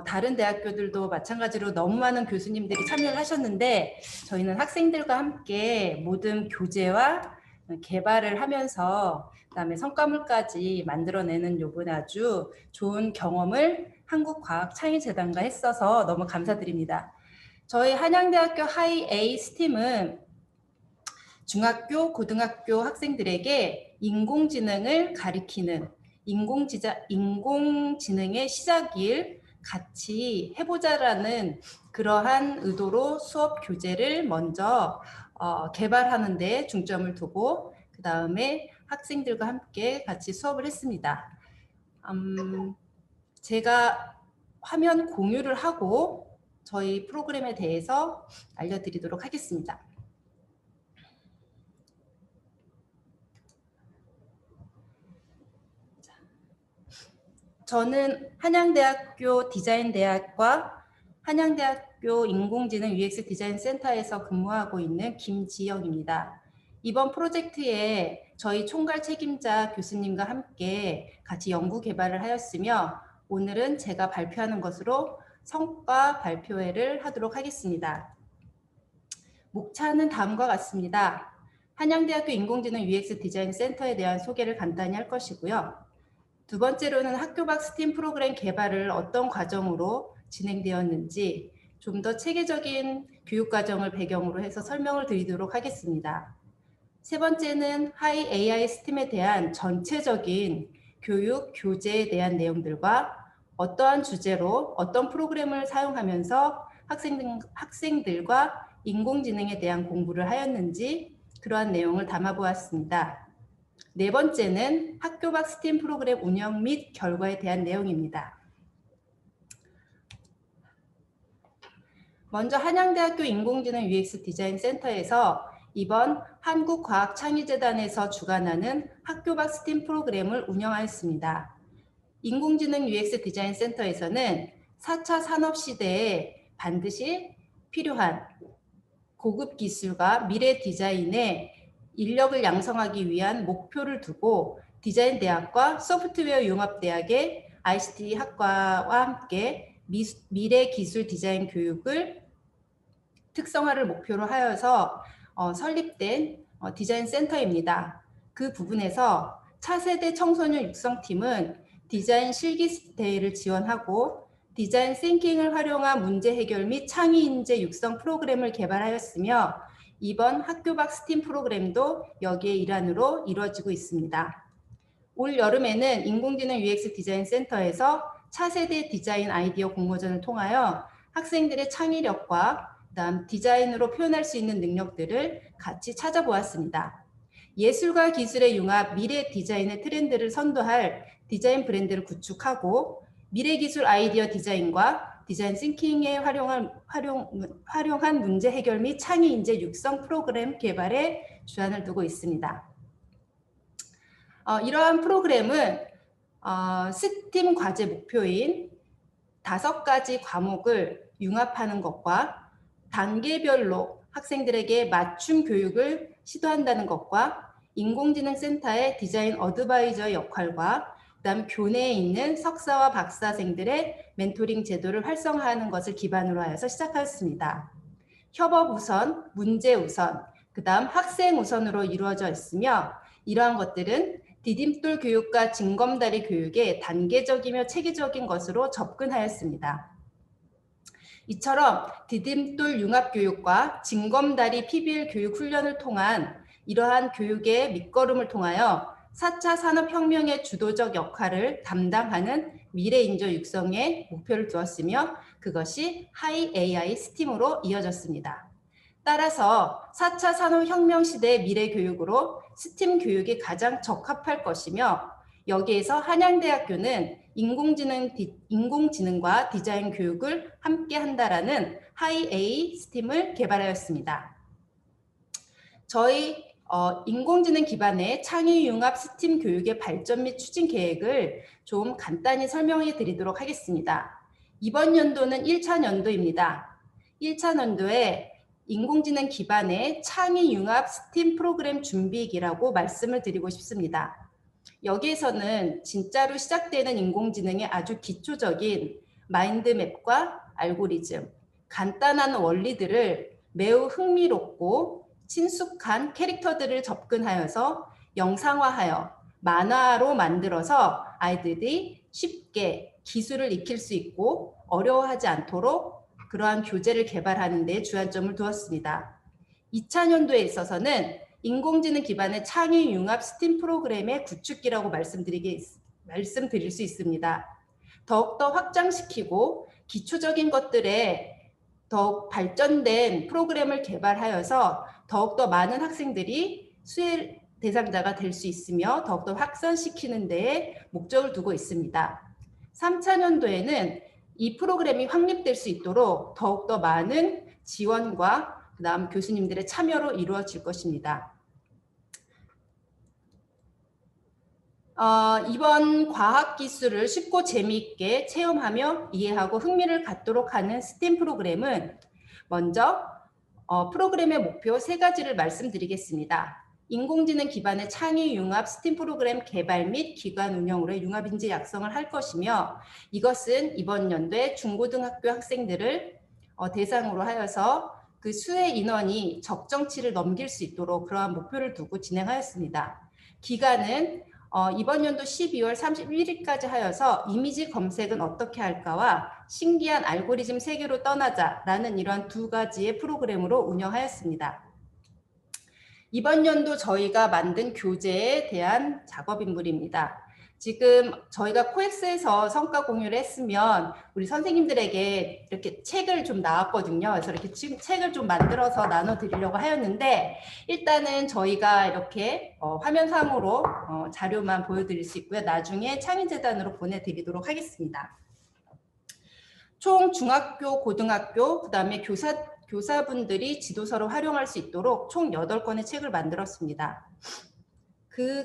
다른 대학교들도 마찬가지로 너무 많은 교수님들이 참여를 하셨는데 저희는 학생들과 함께 모든 교재와 개발을 하면서 그다음에 성과물까지 만들어내는 요번에 아주 좋은 경험을 한국과학창의재단과 했어서 너무 감사드립니다. 저희 한양대학교 하이 A 스팀은 중학교, 고등학교 학생들에게 인공지능을 가리키는 인공지능의 시작일 같이 해보자라는 그러한 의도로 수업 교재를 먼저 개발하는 데 중점을 두고 그 다음에 학생들과 함께 같이 수업을 했습니다. 제가 화면 공유를 하고 저희 프로그램에 대해서 알려드리도록 하겠습니다. 저는 한양대학교 디자인대학과 한양대학교 인공지능 UX 디자인 센터에서 근무하고 있는 김지영입니다. 이번 프로젝트에 저희 총괄 책임자 교수님과 함께 같이 연구 개발을 하였으며 오늘은 제가 발표하는 것으로 성과 발표회를 하도록 하겠습니다. 목차는 다음과 같습니다. 한양대학교 인공지능 UX 디자인 센터에 대한 소개를 간단히 할 것이고요. 두 번째로는 학교박 스팀 프로그램 개발을 어떤 과정으로 진행되었는지 좀 더 체계적인 교육 과정을 배경으로 해서 설명을 드리도록 하겠습니다. 세 번째는 하이 AI 스팀에 대한 전체적인 교육 교재에 대한 내용들과 어떠한 주제로 어떤 프로그램을 사용하면서 학생들과 인공지능에 대한 공부를 하였는지 그러한 내용을 담아보았습니다. 네 번째는 학교 밖 스팀 프로그램 운영 및 결과에 대한 내용입니다. 먼저 한양대학교 인공지능 UX 디자인 센터에서 이번 한국과학창의재단에서 주관하는 학교 밖 스팀 프로그램을 운영하였습니다. 인공지능 UX 디자인 센터에서는 4차 산업 시대에 반드시 필요한 고급 기술과 미래 디자인에 인력을 양성하기 위한 목표를 두고 디자인 대학과 소프트웨어 융합대학의 ICT 학과와 함께 미래 기술 디자인 교육을 특성화를 목표로 하여서 설립된 디자인 센터입니다. 그 부분에서 차세대 청소년 육성팀은 디자인 실기 대회를 지원하고 디자인 싱킹을 활용한 문제 해결 및 창의 인재 육성 프로그램을 개발하였으며 이번 학교 밖 스팀 프로그램도 여기에 일환으로 이루어지고 있습니다. 올 여름에는 인공지능 UX 디자인 센터에서 차세대 디자인 아이디어 공모전을 통하여 학생들의 창의력과 그다음 디자인으로 표현할 수 있는 능력들을 같이 찾아보았습니다. 예술과 기술의 융합, 미래 디자인의 트렌드를 선도할 디자인 브랜드를 구축하고 미래 기술 아이디어 디자인과 디자인 싱킹에 활용한 문제 해결 및 창의 인재 육성 프로그램 개발에 주안을 두고 있습니다. 이러한 프로그램은 스팀 과제 목표인 5가지 과목을 융합하는 것과 단계별로 학생들에게 맞춤 교육을 시도한다는 것과 인공지능 센터의 디자인 어드바이저 역할과 그다음 교내에 있는 석사와 박사생들의 멘토링 제도를 활성화하는 것을 기반으로 하여서 시작하였습니다. 협업 우선, 문제 우선, 그다음 학생 우선으로 이루어져 있으며 이러한 것들은 디딤돌 교육과 징검다리 교육의 단계적이며 체계적인 것으로 접근하였습니다. 이처럼 디딤돌 융합교육과 징검다리 PBL 교육 훈련을 통한 이러한 교육의 밑거름을 통하여 4차 산업혁명의 주도적 역할을 담당하는 미래인재 육성에 목표를 두었으며 그것이 하이 AI 스팀으로 이어졌습니다. 따라서 4차 산업혁명 시대의 미래교육으로 스팀 교육이 가장 적합할 것이며 여기에서 한양대학교는 인공지능과 디자인 교육을 함께 한다라는 하이 AI 스팀을 개발하였습니다. 저희 인공지능 기반의 창의 융합 스팀 교육의 발전 및 추진 계획을 좀 간단히 설명해 드리도록 하겠습니다. 이번 연도는 1차 연도입니다. 1차 연도에 인공지능 기반의 창의 융합 스팀 프로그램 준비기라고 말씀을 드리고 싶습니다. 여기에서는 진짜로 시작되는 인공지능의 아주 기초적인 마인드맵과 알고리즘, 간단한 원리들을 매우 흥미롭고 친숙한 캐릭터들을 접근하여서 영상화하여 만화로 만들어서 아이들이 쉽게 기술을 익힐 수 있고 어려워하지 않도록 그러한 교재를 개발하는 데 주안점을 두었습니다. 2차 연도에 있어서는 인공지능 기반의 창의 융합 스팀 프로그램의 구축기라고 말씀드릴 수 있습니다. 더욱더 확장시키고 기초적인 것들에 더욱 발전된 프로그램을 개발하여서 더욱더 많은 학생들이 수혜 대상자가 될 수 있으며 더욱더 확산시키는 데에 목적을 두고 있습니다. 3차 연도에는 이 프로그램이 확립될 수 있도록 더욱더 많은 지원과 그다음 교수님들의 참여로 이루어질 것입니다. 이번 과학기술을 쉽고 재미있게 체험하며 이해하고 흥미를 갖도록 하는 스팀 프로그램은 먼저 프로그램의 목표 3가지를 말씀드리겠습니다. 인공지능 기반의 창의 융합 스팀 프로그램 개발 및 기관 운영으로 융합인재 양성을 할 것이며 이것은 이번 연도에 중고등학교 학생들을 대상으로 하여서 그 수혜 인원이 적정치를 넘길 수 있도록 그러한 목표를 두고 진행하였습니다. 기간은 이번 연도 12월 31일까지 하여서 이미지 검색은 어떻게 할까와 신기한 알고리즘 세계로 떠나자라는 이러한 2가지의 프로그램으로 운영하였습니다. 이번 연도 저희가 만든 교재에 대한 작업 인물입니다. 지금 저희가 코엑스에서 성과 공유를 했으면 우리 선생님들에게 이렇게 책을 좀 나왔거든요. 그래서 이렇게 지금 책을 좀 만들어서 나눠드리려고 하였는데 일단은 저희가 이렇게 화면상으로 자료만 보여드릴 수 있고요. 나중에 창의재단으로 보내드리도록 하겠습니다. 총 중학교, 고등학교, 그다음에 교사분들이 지도서로 활용할 수 있도록 총 8권의 책을 만들었습니다.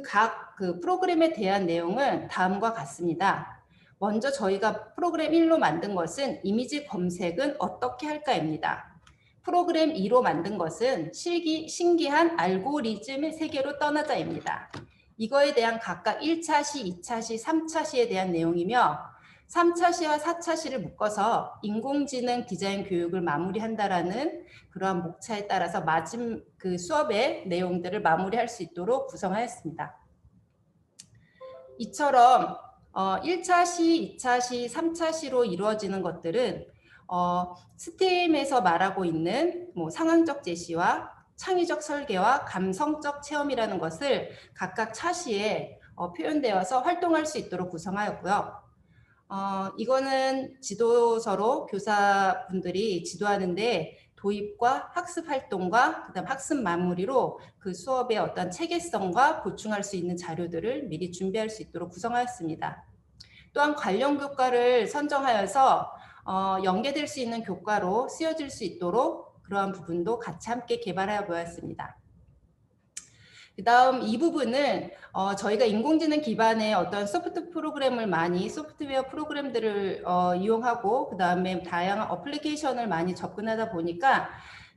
각 프로그램에 대한 내용은 다음과 같습니다. 먼저 저희가 프로그램 1로 만든 것은 이미지 검색은 어떻게 할까입니다. 프로그램 2로 만든 것은 신기한 알고리즘의 세계로 떠나자입니다. 이거에 대한 각각 1차 시, 2차 시, 3차 시에 대한 내용이며 3차 시와 4차 시를 묶어서 인공지능 디자인 교육을 마무리한다라는 그러한 목차에 따라서 그 수업의 내용들을 마무리할 수 있도록 구성하였습니다. 이처럼 1차 시, 2차 시, 3차 시로 이루어지는 것들은 스팀에서 말하고 있는 상황적 제시와 창의적 설계와 감성적 체험이라는 것을 각각 차시에 표현되어서 활동할 수 있도록 구성하였고요. 이거는 지도서로 교사분들이 지도하는데 도입과 학습 활동과 그다음 학습 마무리로 그 수업의 어떤 체계성과 보충할 수 있는 자료들을 미리 준비할 수 있도록 구성하였습니다. 또한 관련 교과를 선정하여서 연계될 수 있는 교과로 쓰여질 수 있도록 그러한 부분도 같이 함께 개발하여 보았습니다. 그 다음 이 부분은 저희가 인공지능 기반의 어떤 소프트웨어 프로그램들을 이용하고 그 다음에 다양한 어플리케이션을 많이 접근하다 보니까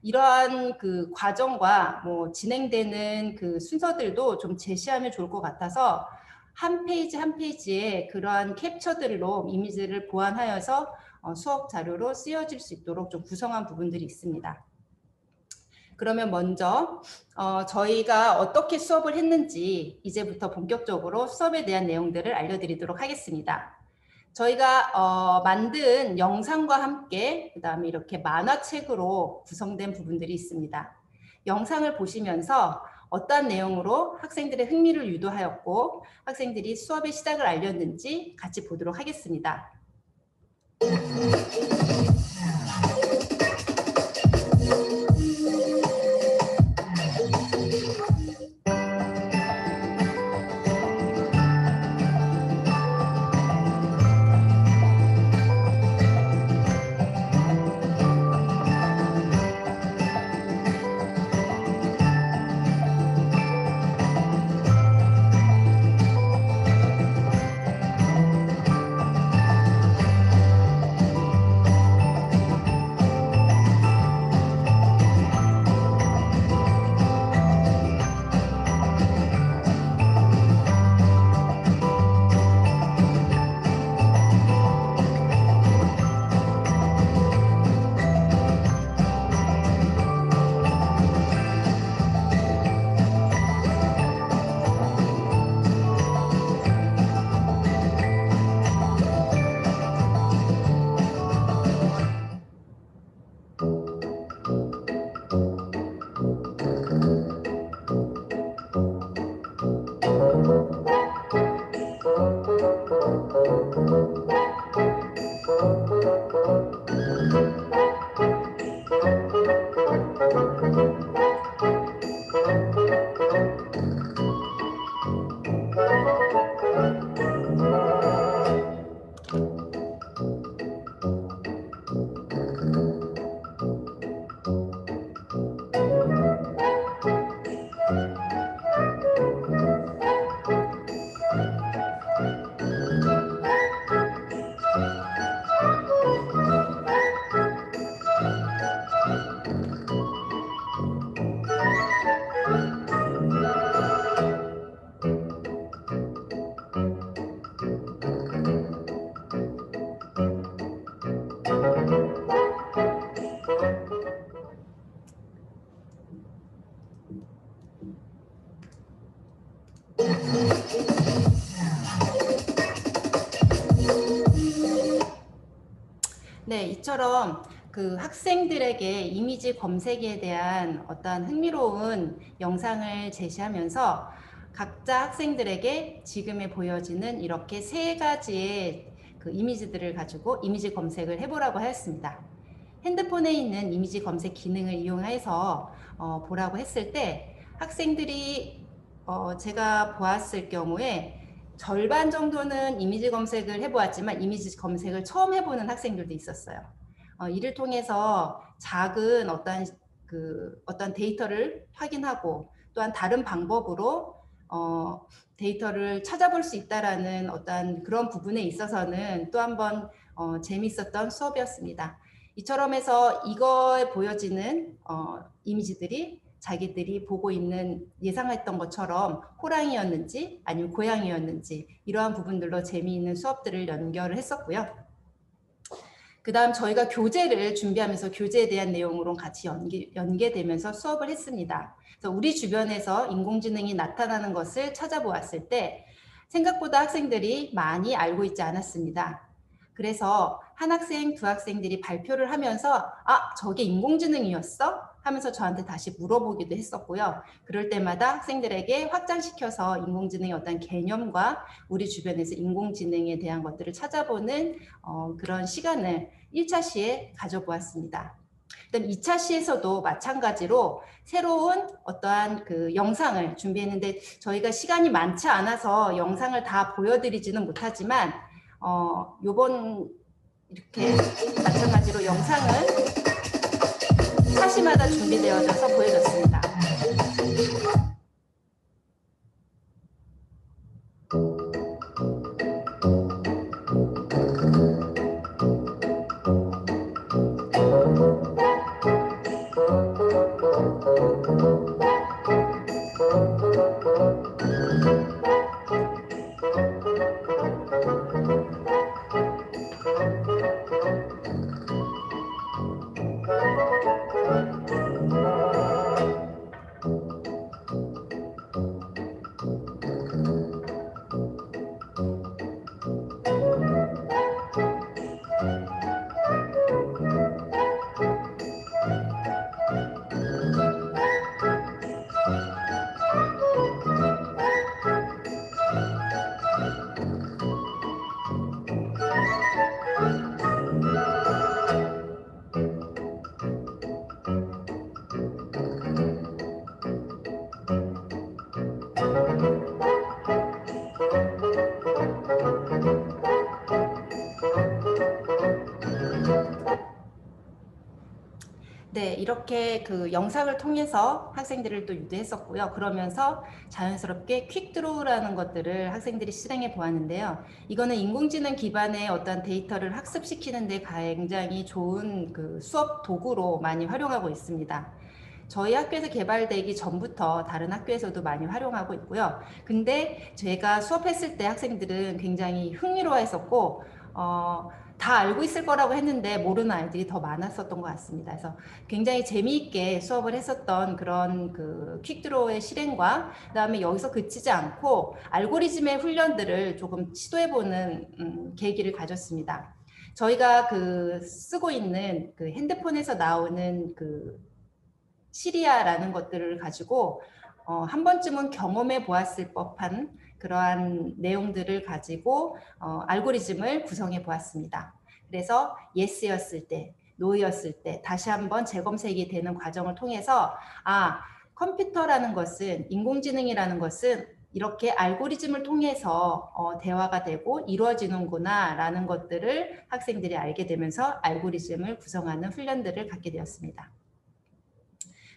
이러한 그 과정과 진행되는 그 순서들도 좀 제시하면 좋을 것 같아서 한 페이지 한 페이지에 그러한 캡처들로 이미지를 보완하여서 수업 자료로 쓰여질 수 있도록 좀 구성한 부분들이 있습니다. 그러면 먼저 저희가 어떻게 수업을 했는지 이제부터 본격적으로 수업에 대한 내용들을 알려드리도록 하겠습니다. 저희가 만든 영상과 함께 그다음에 이렇게 만화책으로 구성된 부분들이 있습니다. 영상을 보시면서 어떠한 내용으로 학생들의 흥미를 유도하였고 학생들이 수업의 시작을 알렸는지 같이 보도록 하겠습니다. 네, 이처럼 그 학생들에게 이미지 검색에 대한 어떤 흥미로운 영상을 제시하면서 각자 학생들에게 지금에 보여지는 이렇게 세 가지의 그 이미지들을 가지고 이미지 검색을 해보라고 하였습니다. 핸드폰에 있는 이미지 검색 기능을 이용해서 보라고 했을 때 학생들이 제가 보았을 경우에 절반 정도는 이미지 검색을 해보았지만 이미지 검색을 처음 해보는 학생들도 있었어요. 이를 통해서 작은 어떤 데이터를 확인하고 또한 다른 방법으로 데이터를 찾아볼 수 있다라는 어떤 그런 부분에 있어서는 또 한 번 재미있었던 수업이었습니다. 이처럼 해서 이거에 보여지는 이미지들이 자기들이 보고 있는 예상했던 것처럼 호랑이였는지 아니면 고양이였는지 이러한 부분들로 재미있는 수업들을 연결을 했었고요. 그 다음 저희가 교재를 준비하면서 교재에 대한 내용으로 같이 연계되면서 수업을 했습니다. 그래서 우리 주변에서 인공지능이 나타나는 것을 찾아보았을 때 생각보다 학생들이 많이 알고 있지 않았습니다. 그래서 한 학생, 두 학생들이 발표를 하면서 저게 인공지능이었어? 하면서 저한테 다시 물어보기도 했었고요. 그럴 때마다 학생들에게 확장시켜서 인공지능의 어떤 개념과 우리 주변에서 인공지능에 대한 것들을 찾아보는 그런 시간을 1차 시에 가져보았습니다. 그다음 2차 시에서도 마찬가지로 새로운 어떠한 그 영상을 준비했는데 저희가 시간이 많지 않아서 영상을 다 보여드리지는 못하지만 요번 이렇게 마찬가지로 영상은 차시마다 준비되어져서 보여졌습니다. 네, 이렇게 그 영상을 통해서 학생들을 또 유도했었고요. 그러면서 자연스럽게 퀵드로우라는 것들을 학생들이 실행해 보았는데요. 이거는 인공지능 기반의 어떤 데이터를 학습시키는 데 굉장히 좋은 그 수업 도구로 많이 활용하고 있습니다. 저희 학교에서 개발되기 전부터 다른 학교에서도 많이 활용하고 있고요. 근데 제가 수업했을 때 학생들은 굉장히 흥미로워했었고 다 알고 있을 거라고 했는데 모르는 아이들이 더 많았었던 것 같습니다. 그래서 굉장히 재미있게 수업을 했었던 그런 그 퀵드로우의 실행과 그다음에 여기서 그치지 않고 알고리즘의 훈련들을 조금 시도해보는 계기를 가졌습니다. 저희가 그 쓰고 있는 그 핸드폰에서 나오는 그 시리아라는 것들을 가지고 한 번쯤은 경험해 보았을 법한 그러한 내용들을 가지고 알고리즘을 구성해 보았습니다. 그래서 yes였을 때, no였을 때 다시 한번 재검색이 되는 과정을 통해서 컴퓨터라는 것은, 인공지능이라는 것은 이렇게 알고리즘을 통해서 대화가 되고 이루어지는구나 라는 것들을 학생들이 알게 되면서 알고리즘을 구성하는 훈련들을 갖게 되었습니다.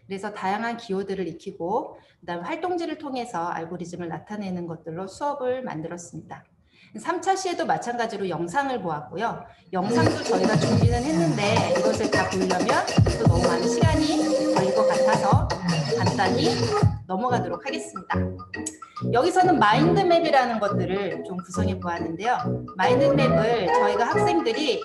그래서 다양한 기호들을 익히고 그다음 활동지를 통해서 알고리즘을 나타내는 것들로 수업을 만들었습니다. 3차 시에도 마찬가지로 영상을 보았고요. 영상도 저희가 준비는 했는데 이것을 다 보려면 또 너무 많은 시간이 걸릴 것 같아서 간단히 넘어가도록 하겠습니다. 여기서는 마인드맵이라는 것들을 좀 구성해 보았는데요. 마인드맵을 저희가 학생들이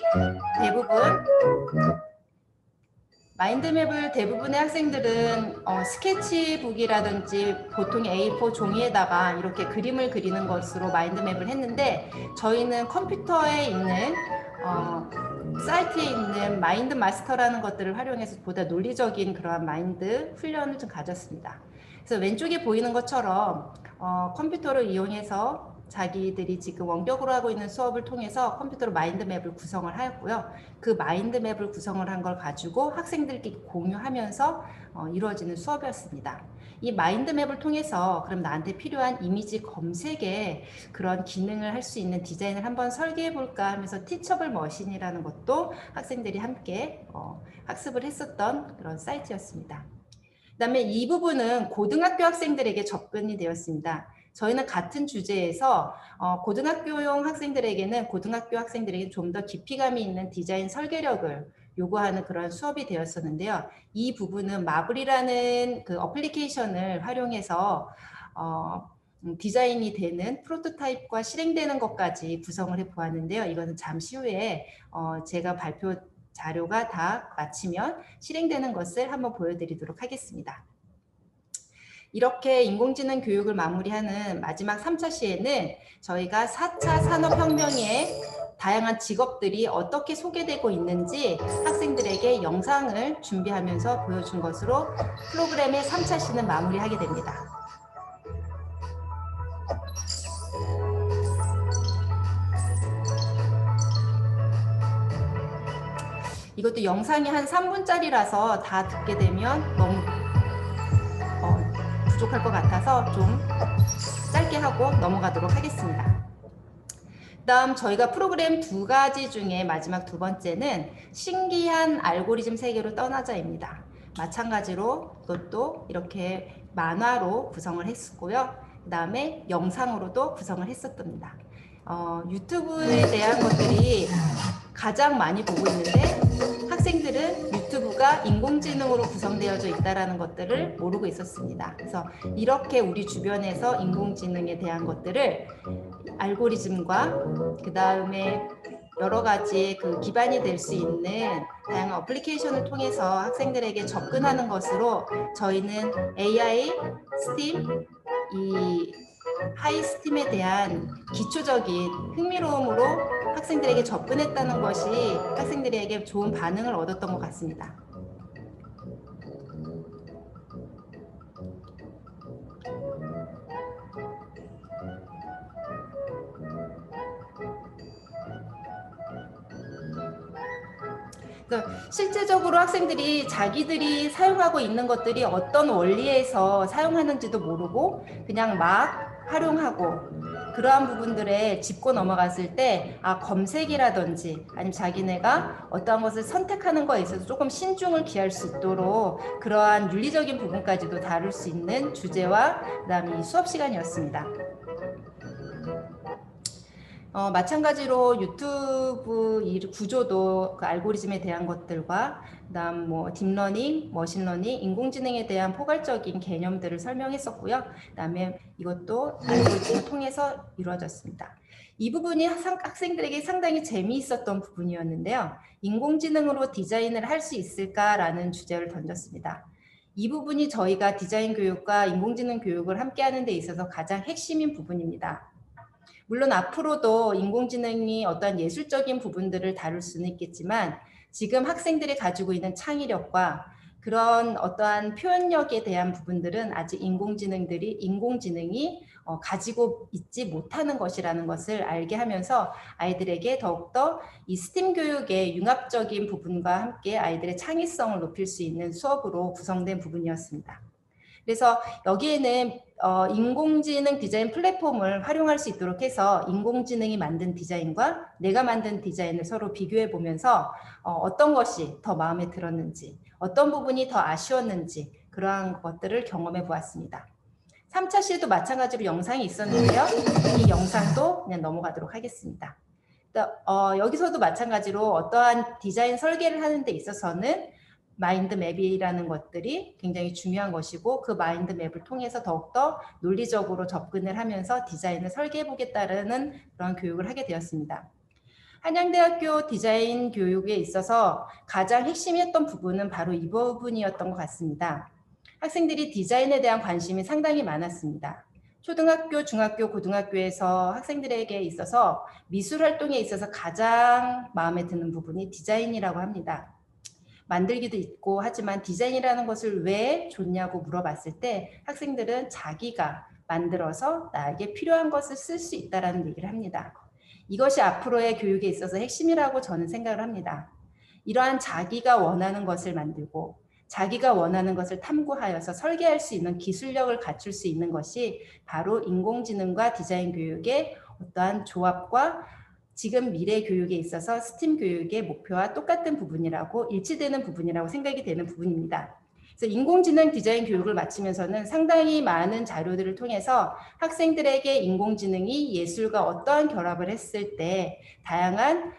마인드맵을 대부분의 학생들은 스케치북이라든지 보통 A4 종이에다가 이렇게 그림을 그리는 것으로 마인드맵을 했는데 저희는 컴퓨터에 있는 사이트에 있는 마인드 마스터라는 것들을 활용해서 보다 논리적인 그러한 마인드 훈련을 좀 가졌습니다. 그래서 왼쪽에 보이는 것처럼 컴퓨터를 이용해서 자기들이 지금 원격으로 하고 있는 수업을 통해서 컴퓨터로 마인드맵을 구성을 하였고요. 그 마인드맵을 구성을 한 걸 가지고 학생들끼리 공유하면서 이루어지는 수업이었습니다. 이 마인드맵을 통해서 그럼 나한테 필요한 이미지 검색에 그런 기능을 할 수 있는 디자인을 한번 설계해 볼까 하면서 티처블 머신이라는 것도 학생들이 함께 학습을 했었던 그런 사이트였습니다. 그다음에 이 부분은 고등학교 학생들에게 접근이 되었습니다. 저희는 같은 주제에서 고등학교용 학생들에게는 고등학교 학생들에게 좀 더 깊이감이 있는 디자인 설계력을 요구하는 그런 수업이 되었었는데요. 이 부분은 마블이라는 그 어플리케이션을 활용해서 디자인이 되는 프로토타입과 실행되는 것까지 구성을 해 보았는데요. 이거는 잠시 후에 제가 발표 자료가 다 마치면 실행되는 것을 한번 보여드리도록 하겠습니다. 이렇게 인공지능 교육을 마무리하는 마지막 3차 시에는 저희가 4차 산업혁명의 다양한 직업들이 어떻게 소개되고 있는지 학생들에게 영상을 준비하면서 보여준 것으로 프로그램의 3차 시는 마무리하게 됩니다. 이것도 영상이 한 3분짜리라서 다 듣게 되면 너무 부족할 것 같아서 좀 짧게 하고 넘어가도록 하겠습니다. 다음 저희가 프로그램 2가지 중에 마지막 2번째는 신기한 알고리즘 세계로 떠나자입니다. 마찬가지로 이것도 이렇게 만화로 구성을 했었고요. 그 다음에 영상으로도 구성을 했었답니다. 유튜브에 대한 것들이 가장 많이 보고 있는데 학생들은 유튜브가 인공지능으로 구성되어져 있다는 것들을 모르고 있었습니다. 그래서 이렇게 우리 주변에서 인공지능에 대한 것들을 알고리즘과 그 다음에 여러 가지 그 기반이 될 수 있는 다양한 어플리케이션을 통해서 학생들에게 접근하는 것으로 저희는 AI, STEAM, 이 하이 스팀에 대한 기초적인 흥미로움으로 학생들에게 접근했다는 것이 학생들에게 좋은 반응을 얻었던 것 같습니다. 실제적으로 학생들이 자기들이 사용하고 있는 것들이 어떤 원리에서 사용하는지도 모르고 그냥 막 활용하고 그러한 부분들에 짚고 넘어갔을 때 검색이라든지 아니면 자기네가 어떠한 것을 선택하는 거에 있어서 조금 신중을 기할 수 있도록 그러한 윤리적인 부분까지도 다룰 수 있는 주제와 그다음에 수업 시간이었습니다. 마찬가지로 유튜브 이 구조도 그 알고리즘에 대한 것들과 그다음 뭐 딥러닝, 머신러닝, 인공지능에 대한 포괄적인 개념들을 설명했었고요. 그다음에 이것도 알고리즘을 통해서 이루어졌습니다. 이 부분이 학생들에게 상당히 재미있었던 부분이었는데요. 인공지능으로 디자인을 할 수 있을까라는 주제를 던졌습니다. 이 부분이 저희가 디자인 교육과 인공지능 교육을 함께 하는 데 있어서 가장 핵심인 부분입니다. 물론 앞으로도 인공지능이 어떠한 예술적인 부분들을 다룰 수는 있겠지만 지금 학생들이 가지고 있는 창의력과 그런 어떠한 표현력에 대한 부분들은 아직 인공지능이 가지고 있지 못하는 것이라는 것을 알게 하면서 아이들에게 더욱더 이 스팀 교육의 융합적인 부분과 함께 아이들의 창의성을 높일 수 있는 수업으로 구성된 부분이었습니다. 그래서 여기에는 인공지능 디자인 플랫폼을 활용할 수 있도록 해서 인공지능이 만든 디자인과 내가 만든 디자인을 서로 비교해 보면서 어떤 것이 더 마음에 들었는지 어떤 부분이 더 아쉬웠는지 그러한 것들을 경험해 보았습니다. 3차 시에도 마찬가지로 영상이 있었는데요. 이 영상도 그냥 넘어가도록 하겠습니다. 여기서도 마찬가지로 어떠한 디자인 설계를 하는 데 있어서는 마인드맵이라는 것들이 굉장히 중요한 것이고 그 마인드맵을 통해서 더욱더 논리적으로 접근을 하면서 디자인을 설계해 보겠다는 그런 교육을 하게 되었습니다. 한양대학교 디자인 교육에 있어서 가장 핵심이었던 부분은 바로 이 부분이었던 것 같습니다. 학생들이 디자인에 대한 관심이 상당히 많았습니다. 초등학교, 중학교, 고등학교에서 학생들에게 있어서 미술 활동에 있어서 가장 마음에 드는 부분이 디자인이라고 합니다. 만들기도 있고 하지만 디자인이라는 것을 왜 좋냐고 물어봤을 때 학생들은 자기가 만들어서 나에게 필요한 것을 쓸 수 있다라는 얘기를 합니다. 이것이 앞으로의 교육에 있어서 핵심이라고 저는 생각을 합니다. 이러한 자기가 원하는 것을 만들고 자기가 원하는 것을 탐구하여서 설계할 수 있는 기술력을 갖출 수 있는 것이 바로 인공지능과 디자인 교육의 어떠한 조합과 지금 미래 교육에 있어서 스팀 교육의 목표와 똑같은 부분이라고 일치되는 부분이라고 생각이 되는 부분입니다. 그래서 인공지능 디자인 교육을 마치면서는 상당히 많은 자료들을 통해서 학생들에게 인공지능이 예술과 어떠한 결합을 했을 때 다양한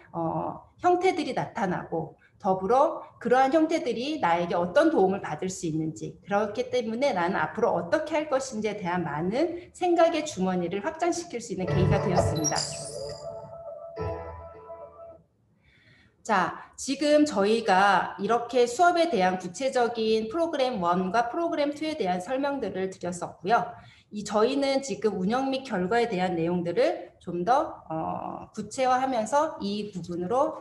형태들이 나타나고 더불어 그러한 형태들이 나에게 어떤 도움을 받을 수 있는지 그렇기 때문에 나는 앞으로 어떻게 할 것인지에 대한 많은 생각의 주머니를 확장시킬 수 있는 계기가 되었습니다. 자, 지금 저희가 이렇게 수업에 대한 구체적인 프로그램 1과 프로그램 2에 대한 설명들을 드렸었고요. 저희는 지금 운영 및 결과에 대한 내용들을 좀 더 구체화하면서 이 부분으로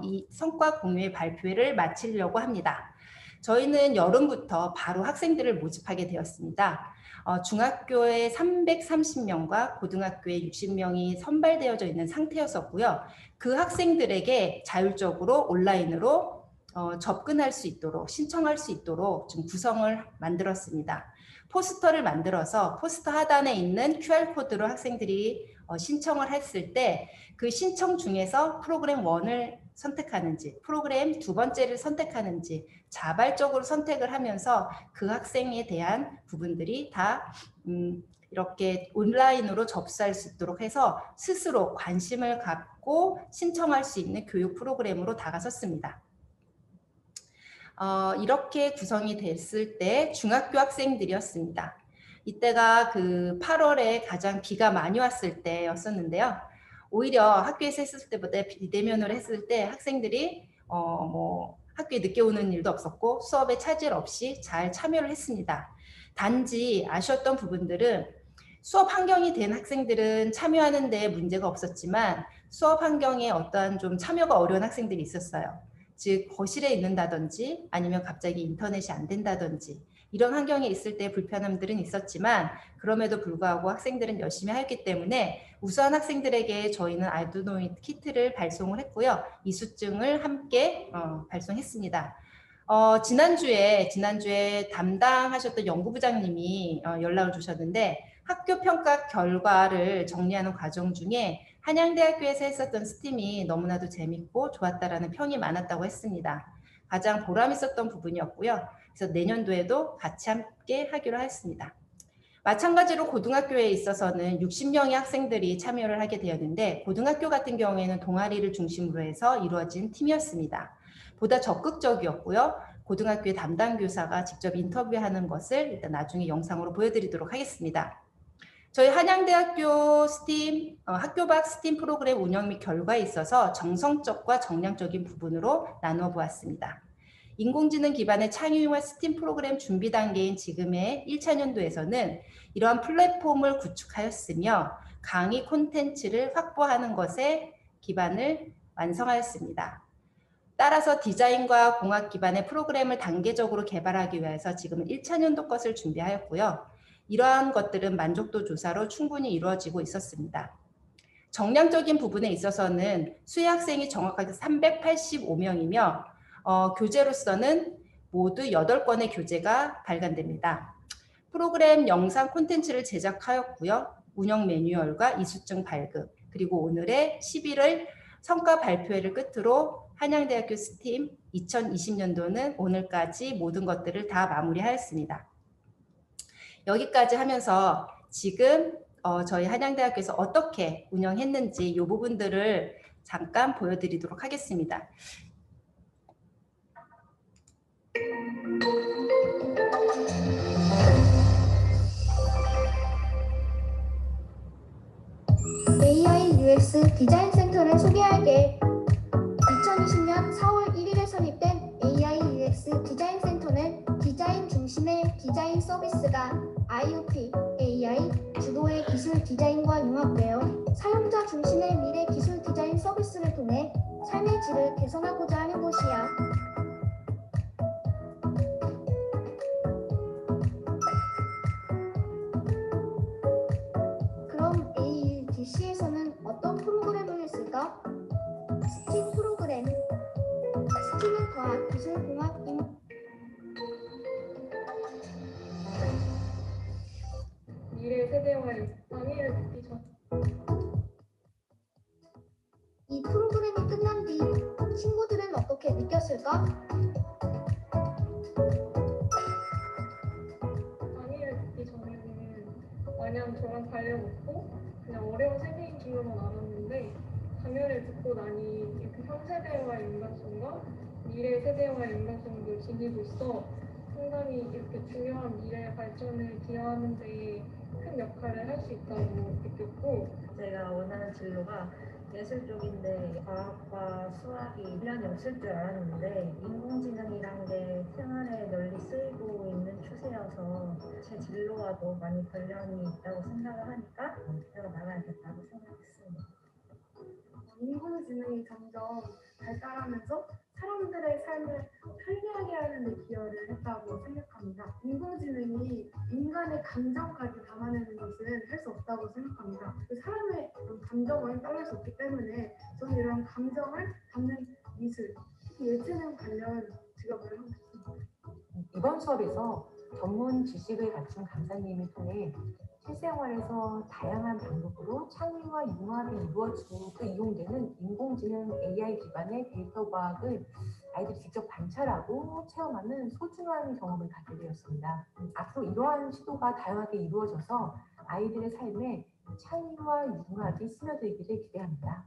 이 성과 공유의 발표를 마치려고 합니다. 저희는 여름부터 바로 학생들을 모집하게 되었습니다. 중학교에 330명과 고등학교에 60명이 선발되어져 있는 상태였었고요. 그 학생들에게 자율적으로 온라인으로 접근할 수 있도록 신청할 수 있도록 좀 구성을 만들었습니다. 포스터를 만들어서 포스터 하단에 있는 QR코드로 학생들이 신청을 했을 때 그 신청 중에서 프로그램 1을 선택하는지 프로그램 2번째를 선택하는지 자발적으로 선택을 하면서 그 학생에 대한 부분들이 다 이렇게 온라인으로 접수할 수 있도록 해서 스스로 관심을 갖고 신청할 수 있는 교육 프로그램으로 다가섰습니다. 이렇게 구성이 됐을 때 중학교 학생들이었습니다. 이때가 그 8월에 가장 비가 많이 왔을 때였었는데요. 오히려 학교에서 했을 때보다 비대면으로 했을 때 학생들이 학교에 늦게 오는 일도 없었고 수업에 차질 없이 잘 참여를 했습니다. 단지 아쉬웠던 부분들은 수업 환경이 된 학생들은 참여하는 데 문제가 없었지만 수업 환경에 어떠한 좀 참여가 어려운 학생들이 있었어요. 즉 거실에 있는다든지 아니면 갑자기 인터넷이 안 된다든지 이런 환경에 있을 때 불편함들은 있었지만 그럼에도 불구하고 학생들은 열심히 했기 때문에 우수한 학생들에게 저희는 아두노 키트를 발송을 했고요. 이수증을 함께 발송했습니다. 지난주에 담당하셨던 연구부장님이 연락을 주셨는데 학교 평가 결과를 정리하는 과정 중에 한양대학교에서 했었던 스팀이 너무나도 재밌고 좋았다라는 평이 많았다고 했습니다. 가장 보람 있었던 부분이었고요. 그래서 내년도에도 같이 함께 하기로 했습니다. 마찬가지로 고등학교에 있어서는 60명의 학생들이 참여를 하게 되었는데 고등학교 같은 경우에는 동아리를 중심으로 해서 이루어진 팀이었습니다. 보다 적극적이었고요. 고등학교의 담당 교사가 직접 인터뷰하는 것을 일단 나중에 영상으로 보여드리도록 하겠습니다. 저희 한양대학교 스팀, 학교 밖 스팀 프로그램 운영 및 결과에 있어서 정성적과 정량적인 부분으로 나누어 보았습니다. 인공지능 기반의 창의와 스팀 프로그램 준비 단계인 지금의 1차 년도에서는 이러한 플랫폼을 구축하였으며 강의 콘텐츠를 확보하는 것에 기반을 완성하였습니다. 따라서 디자인과 공학 기반의 프로그램을 단계적으로 개발하기 위해서 지금은 1차 년도 것을 준비하였고요. 이러한 것들은 만족도 조사로 충분히 이루어지고 있었습니다. 정량적인 부분에 있어서는 수혜 학생이 정확하게 385명이며 교재로서는 모두 8권의 교재가 발간됩니다. 프로그램 영상 콘텐츠를 제작하였고요. 운영 매뉴얼과 이수증 발급, 그리고 오늘의 11월 성과 발표회를 끝으로 한양대학교 스팀 2020년도는 오늘까지 모든 것들을 다 마무리하였습니다. 여기까지 하면서 지금 저희 한양대학교에서 어떻게 운영했는지 이 부분들을 잠깐 보여드리도록 하겠습니다. AI UX 디자인 센터를 소개할게. 2020년 4월 1일에 설립된 AI UX 디자인 센터는 디자인 중심의 디자인 서비스가 IoT, AI 주도의 기술 디자인과 융합되어 사용자 중심의 미래 기술 디자인 서비스를 통해 삶의 질을 개선하고자 하는 곳이야. 스팀은 어떤 프로그램을 쓸까? 스팀 프로그램. 스팀은 과학, 기술, 공학, 미래 세대와의 방해를 듣기 전 이 프로그램이 끝난 뒤 친구들은 어떻게 느꼈을까? 방해를 듣기 전에는 마냥 저랑 관련 없고 그냥 어려운 세계인 줄로만 알았는데 강연을 듣고 나니 이렇게 현 세대와의 연관성과 미래 세대와의 연관성도 지니고 있어 상당히 이렇게 중요한 미래 발전을 기여하는 데 큰 역할을 할 수 있다고 느꼈고 제가 원하는 진로가 예술 쪽인데 과학과 수학이 관련이 없을 줄 알았는데 인공지능이란 게 생활에 널리 쓰이고 있는 추세여서 제 진로와도 많이 관련이 있다고 생각을 하니까 내가 나가야겠다고 생각했습니다. 인공지능이 점점 발달하면서 사람들의 삶을 편리하게 하는 데 기여를 했다고 생각합니다. 인공지능이 인간의 감정까지 담아내는 것은 할 수 없다고 생각합니다. 사람의 감정을 따라할 수 없기 때문에 저는 이런 감정을 담는 미술, 예체능 관련 직업을 하고 있습니다. 이번 수업에서 전문 지식을 갖춘 강사님을 통해 실생활에서 다양한 방법으로 창의와 융합이 이루어지고 그 이용되는 인공지능 AI 기반의 데이터 과학을 아이들이 직접 관찰하고 체험하는 소중한 경험을 갖게 되었습니다. 앞으로 이러한 시도가 다양하게 이루어져서 아이들의 삶에 창의와 융합이 스며들기를 기대합니다.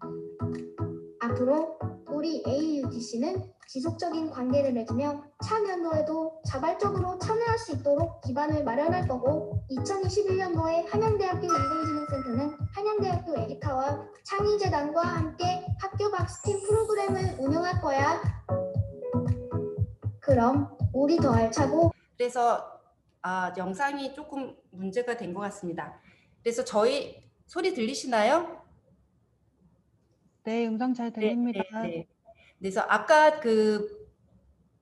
앞으로 우리 AUDC는 지속적인 관계를 맺으며 차년도에도 자발적으로 참여할 수 있도록 기반을 마련할 거고 2021년도에 한양대학교 인공지능센터는 한양대학교 에디카와 창의재단과 함께 학교 밖 스팀 프로그램을 운영할 거야. 그럼 우리 더 알차고 그래서 영상이 조금 문제가 된 것 같습니다. 그래서 저희 소리 들리시나요? 네, 음성 잘 들립니다. 네. 그래서 아까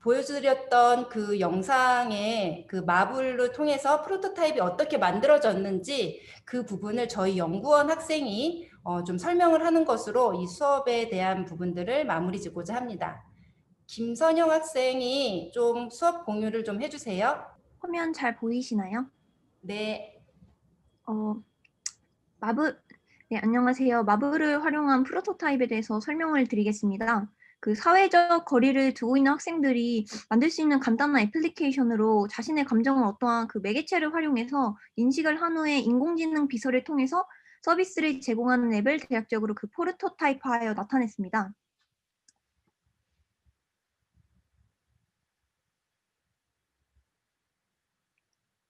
보여드렸던 그 영상의 그 마블을 통해서 프로토타입이 어떻게 만들어졌는지 그 부분을 저희 연구원 학생이 좀 설명을 하는 것으로 이 수업에 대한 부분들을 마무리 짓고자 합니다. 김선영 학생이 좀 수업 공유를 좀 해주세요. 화면 잘 보이시나요? 네. 네, 안녕하세요. 마블을 활용한 프로토타입에 대해서 설명을 드리겠습니다. 그 사회적 거리를 두고 있는 학생들이 만들 수 있는 간단한 애플리케이션으로 자신의 감정을 어떠한 그 매개체를 활용해서 인식을 한 후에 인공지능 비서를 통해서 서비스를 제공하는 앱을 대략적으로 그 프로토타입화하여 나타냈습니다.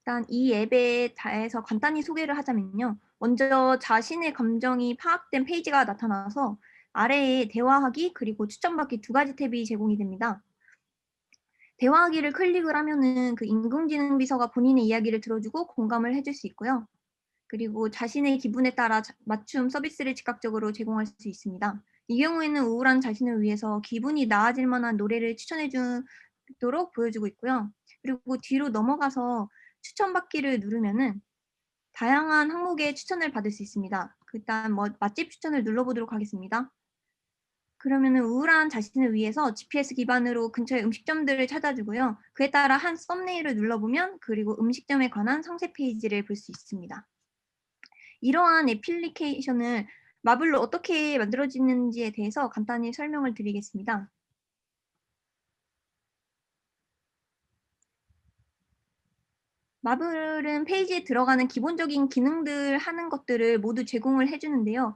일단 이 앱에 대해서 간단히 소개를 하자면요. 먼저 자신의 감정이 파악된 페이지가 나타나서 아래에 대화하기 그리고 추천받기 두 가지 탭이 제공이 됩니다. 대화하기를 클릭을 하면은 그 인공지능 비서가 본인의 이야기를 들어주고 공감을 해줄 수 있고요. 그리고 자신의 기분에 따라 맞춤 서비스를 즉각적으로 제공할 수 있습니다. 이 경우에는 우울한 자신을 위해서 기분이 나아질 만한 노래를 추천해 주도록 보여주고 있고요. 그리고 뒤로 넘어가서 추천받기를 누르면은 다양한 항목의 추천을 받을 수 있습니다. 일단 맛집 추천을 눌러보도록 하겠습니다. 그러면은 우울한 자신을 위해서 GPS 기반으로 근처의 음식점들을 찾아주고요. 그에 따라 한 썸네일을 눌러보면 그리고 음식점에 관한 상세 페이지를 볼 수 있습니다. 이러한 애플리케이션을 마블로 어떻게 만들어지는지에 대해서 간단히 설명을 드리겠습니다. 마블은 페이지에 들어가는 기본적인 기능들 하는 것들을 모두 제공을 해주는데요.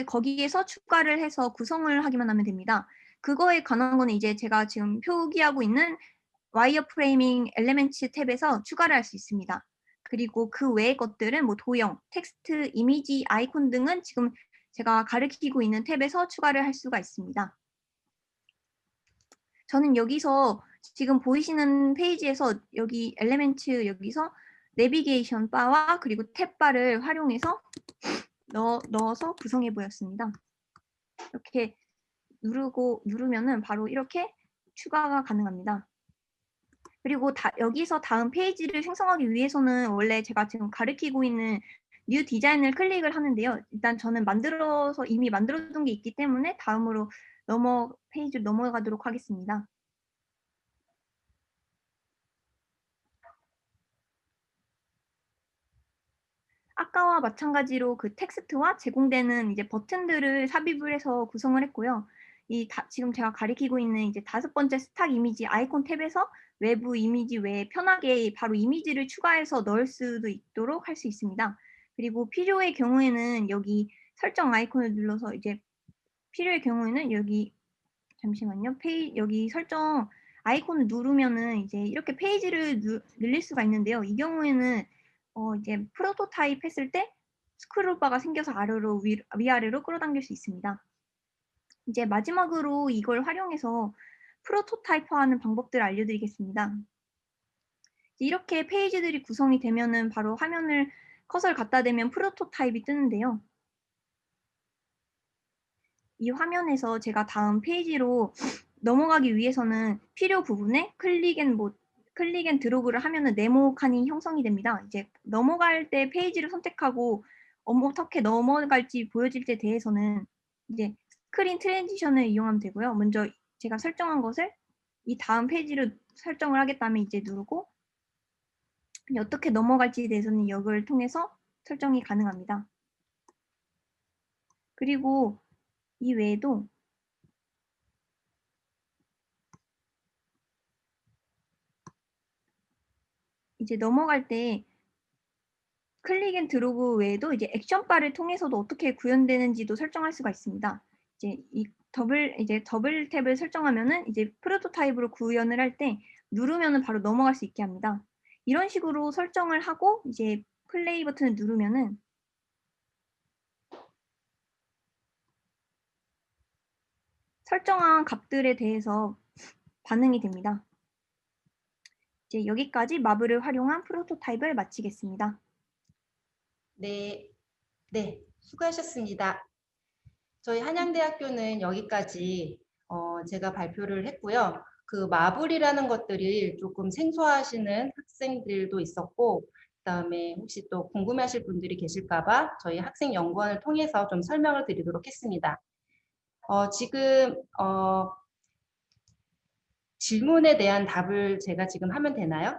거기에서 추가를 해서 구성을 하기만 하면 됩니다. 그거에 관한 거는 이제 제가 지금 표기하고 있는 와이어프레이밍 엘리멘츠 탭에서 추가를 할 수 있습니다. 그리고 그 외의 것들은 도형, 텍스트, 이미지, 아이콘 등은 지금 제가 가리키고 있는 탭에서 추가를 할 수가 있습니다. 저는 여기서 지금 보이시는 페이지에서 여기 엘리멘츠 여기서 내비게이션 바와 그리고 탭 바를 활용해서 넣어서 구성해 보였습니다. 이렇게 누르면은 바로 이렇게 추가가 가능합니다. 그리고 여기서 다음 페이지를 생성하기 위해서는 원래 제가 지금 가리키고 있는 뉴 디자인을 클릭을 하는데요. 일단 저는 이미 만들어둔 게 있기 때문에 다음으로 페이지로 넘어가도록 하겠습니다. 아까와 마찬가지로 그 텍스트와 제공되는 이제 버튼들을 삽입을 해서 구성을 했고요. 지금 제가 가리키고 있는 이제 5번째 스탁 이미지 아이콘 탭에서 외부 이미지 외에 편하게 바로 이미지를 추가해서 넣을 수도 있도록 할 수 있습니다. 그리고 필요의 경우에는 여기 설정 아이콘을 눌러서 이제 필요의 경우에는 여기 잠시만요. 여기 설정 아이콘을 누르면은 이제 이렇게 페이지를 늘릴 수가 있는데요. 이 경우에는 이제 프로토타입 했을 때 스크롤바가 생겨서 위아래로 끌어당길 수 있습니다. 이제 마지막으로 이걸 활용해서 프로토타입화하는 방법들을 알려드리겠습니다. 이렇게 페이지들이 구성이 되면은 바로 커서를 갖다 대면 프로토타입이 뜨는데요. 이 화면에서 제가 다음 페이지로 넘어가기 위해서는 필요 부분에 클릭 앤 드래그를 하면은 네모 칸이 형성이 됩니다. 이제 넘어갈 때 페이지를 선택하고 어떻게 넘어갈지 보여질 때 대해서는 이제 스크린 트랜지션을 이용하면 되고요. 먼저 제가 설정한 것을 이 다음 페이지로 설정을 하겠다면 이제 누르고 어떻게 넘어갈지에 대해서는 이걸 통해서 설정이 가능합니다. 그리고 이 외에도 이제 넘어갈 때 클릭 앤 드래그 외에도 이제 액션바를 통해서도 어떻게 구현되는지도 설정할 수가 있습니다. 이제 더블 탭을 설정하면은 이제 프로토타입으로 구현을 할 때 누르면은 바로 넘어갈 수 있게 합니다. 이런 식으로 설정을 하고 이제 플레이 버튼을 누르면은 설정한 값들에 대해서 반응이 됩니다. 이제 여기까지 마블을 활용한 프로토타입을 마치겠습니다. 네, 수고하셨습니다. 저희 한양대학교는 여기까지 제가 발표를 했고요. 그 마블이라는 것들을 조금 생소하시는 학생들도 있었고, 그다음에 혹시 또 궁금해하실 분들이 계실까봐 저희 학생연구원을 통해서 좀 설명을 드리도록 했습니다. 지금 질문에 대한 답을 제가 지금 하면 되나요?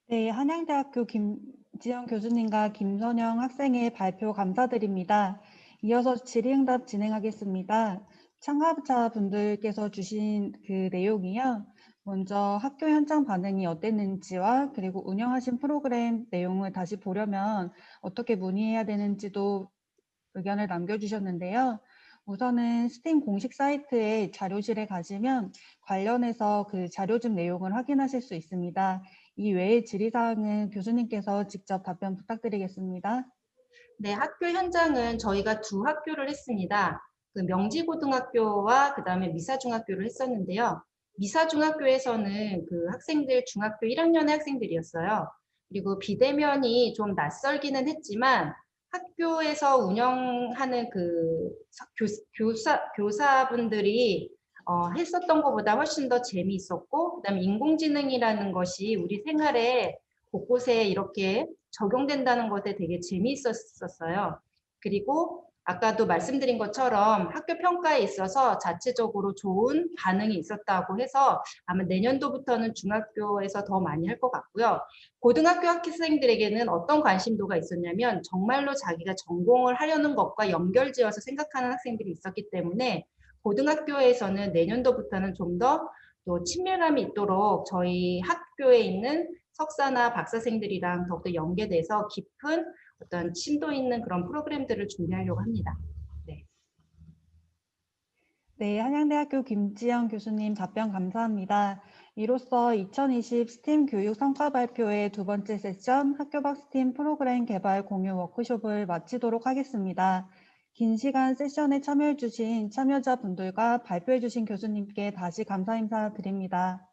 네, 한양대학교 김지영 교수님과 김선영 학생의 발표 감사드립니다. 이어서 질의응답 진행하겠습니다. 참가자분들께서 주신 그 내용이요. 먼저 학교 현장 반응이 어땠는지와 그리고 운영하신 프로그램 내용을 다시 보려면 어떻게 문의해야 되는지도 의견을 남겨주셨는데요. 우선은 스팀 공식 사이트에 자료실에 가시면 관련해서 그 자료집 내용을 확인하실 수 있습니다. 이 외의 질의사항은 교수님께서 직접 답변 부탁드리겠습니다. 네, 학교 현장은 저희가 두 학교를 했습니다. 그 명지고등학교와 그 다음에 미사중학교를 했었는데요. 미사중학교에서는 그 학생들 중학교 1학년의 학생들이었어요. 그리고 비대면이 좀 낯설기는 했지만 학교에서 운영하는 그 교사분들이 했었던 것보다 훨씬 더 재미있었고, 그다음에 인공지능이라는 것이 우리 생활에 곳곳에 이렇게 적용된다는 것에 되게 재미있었어요. 그리고 아까도 말씀드린 것처럼 학교 평가에 있어서 자체적으로 좋은 반응이 있었다고 해서 아마 내년도부터는 중학교에서 더 많이 할 것 같고요. 고등학교 학생들에게는 어떤 관심도가 있었냐면 정말로 자기가 전공을 하려는 것과 연결지어서 생각하는 학생들이 있었기 때문에 고등학교에서는 내년도부터는 좀 더 또 친밀감이 있도록 저희 학교에 있는 석사나 박사생들이랑 더욱더 연계돼서 깊은 어떤 심도 있는 그런 프로그램들을 준비하려고 합니다. 네. 네, 한양대학교 김지영 교수님 답변 감사합니다. 이로써 2020 스팀 교육 성과 발표의 두 번째 세션 학교밖 스팀 프로그램 개발 공유 워크숍을 마치도록 하겠습니다. 긴 시간 세션에 참여해주신 참여자분들과 발표해주신 교수님께 다시 감사 인사 드립니다.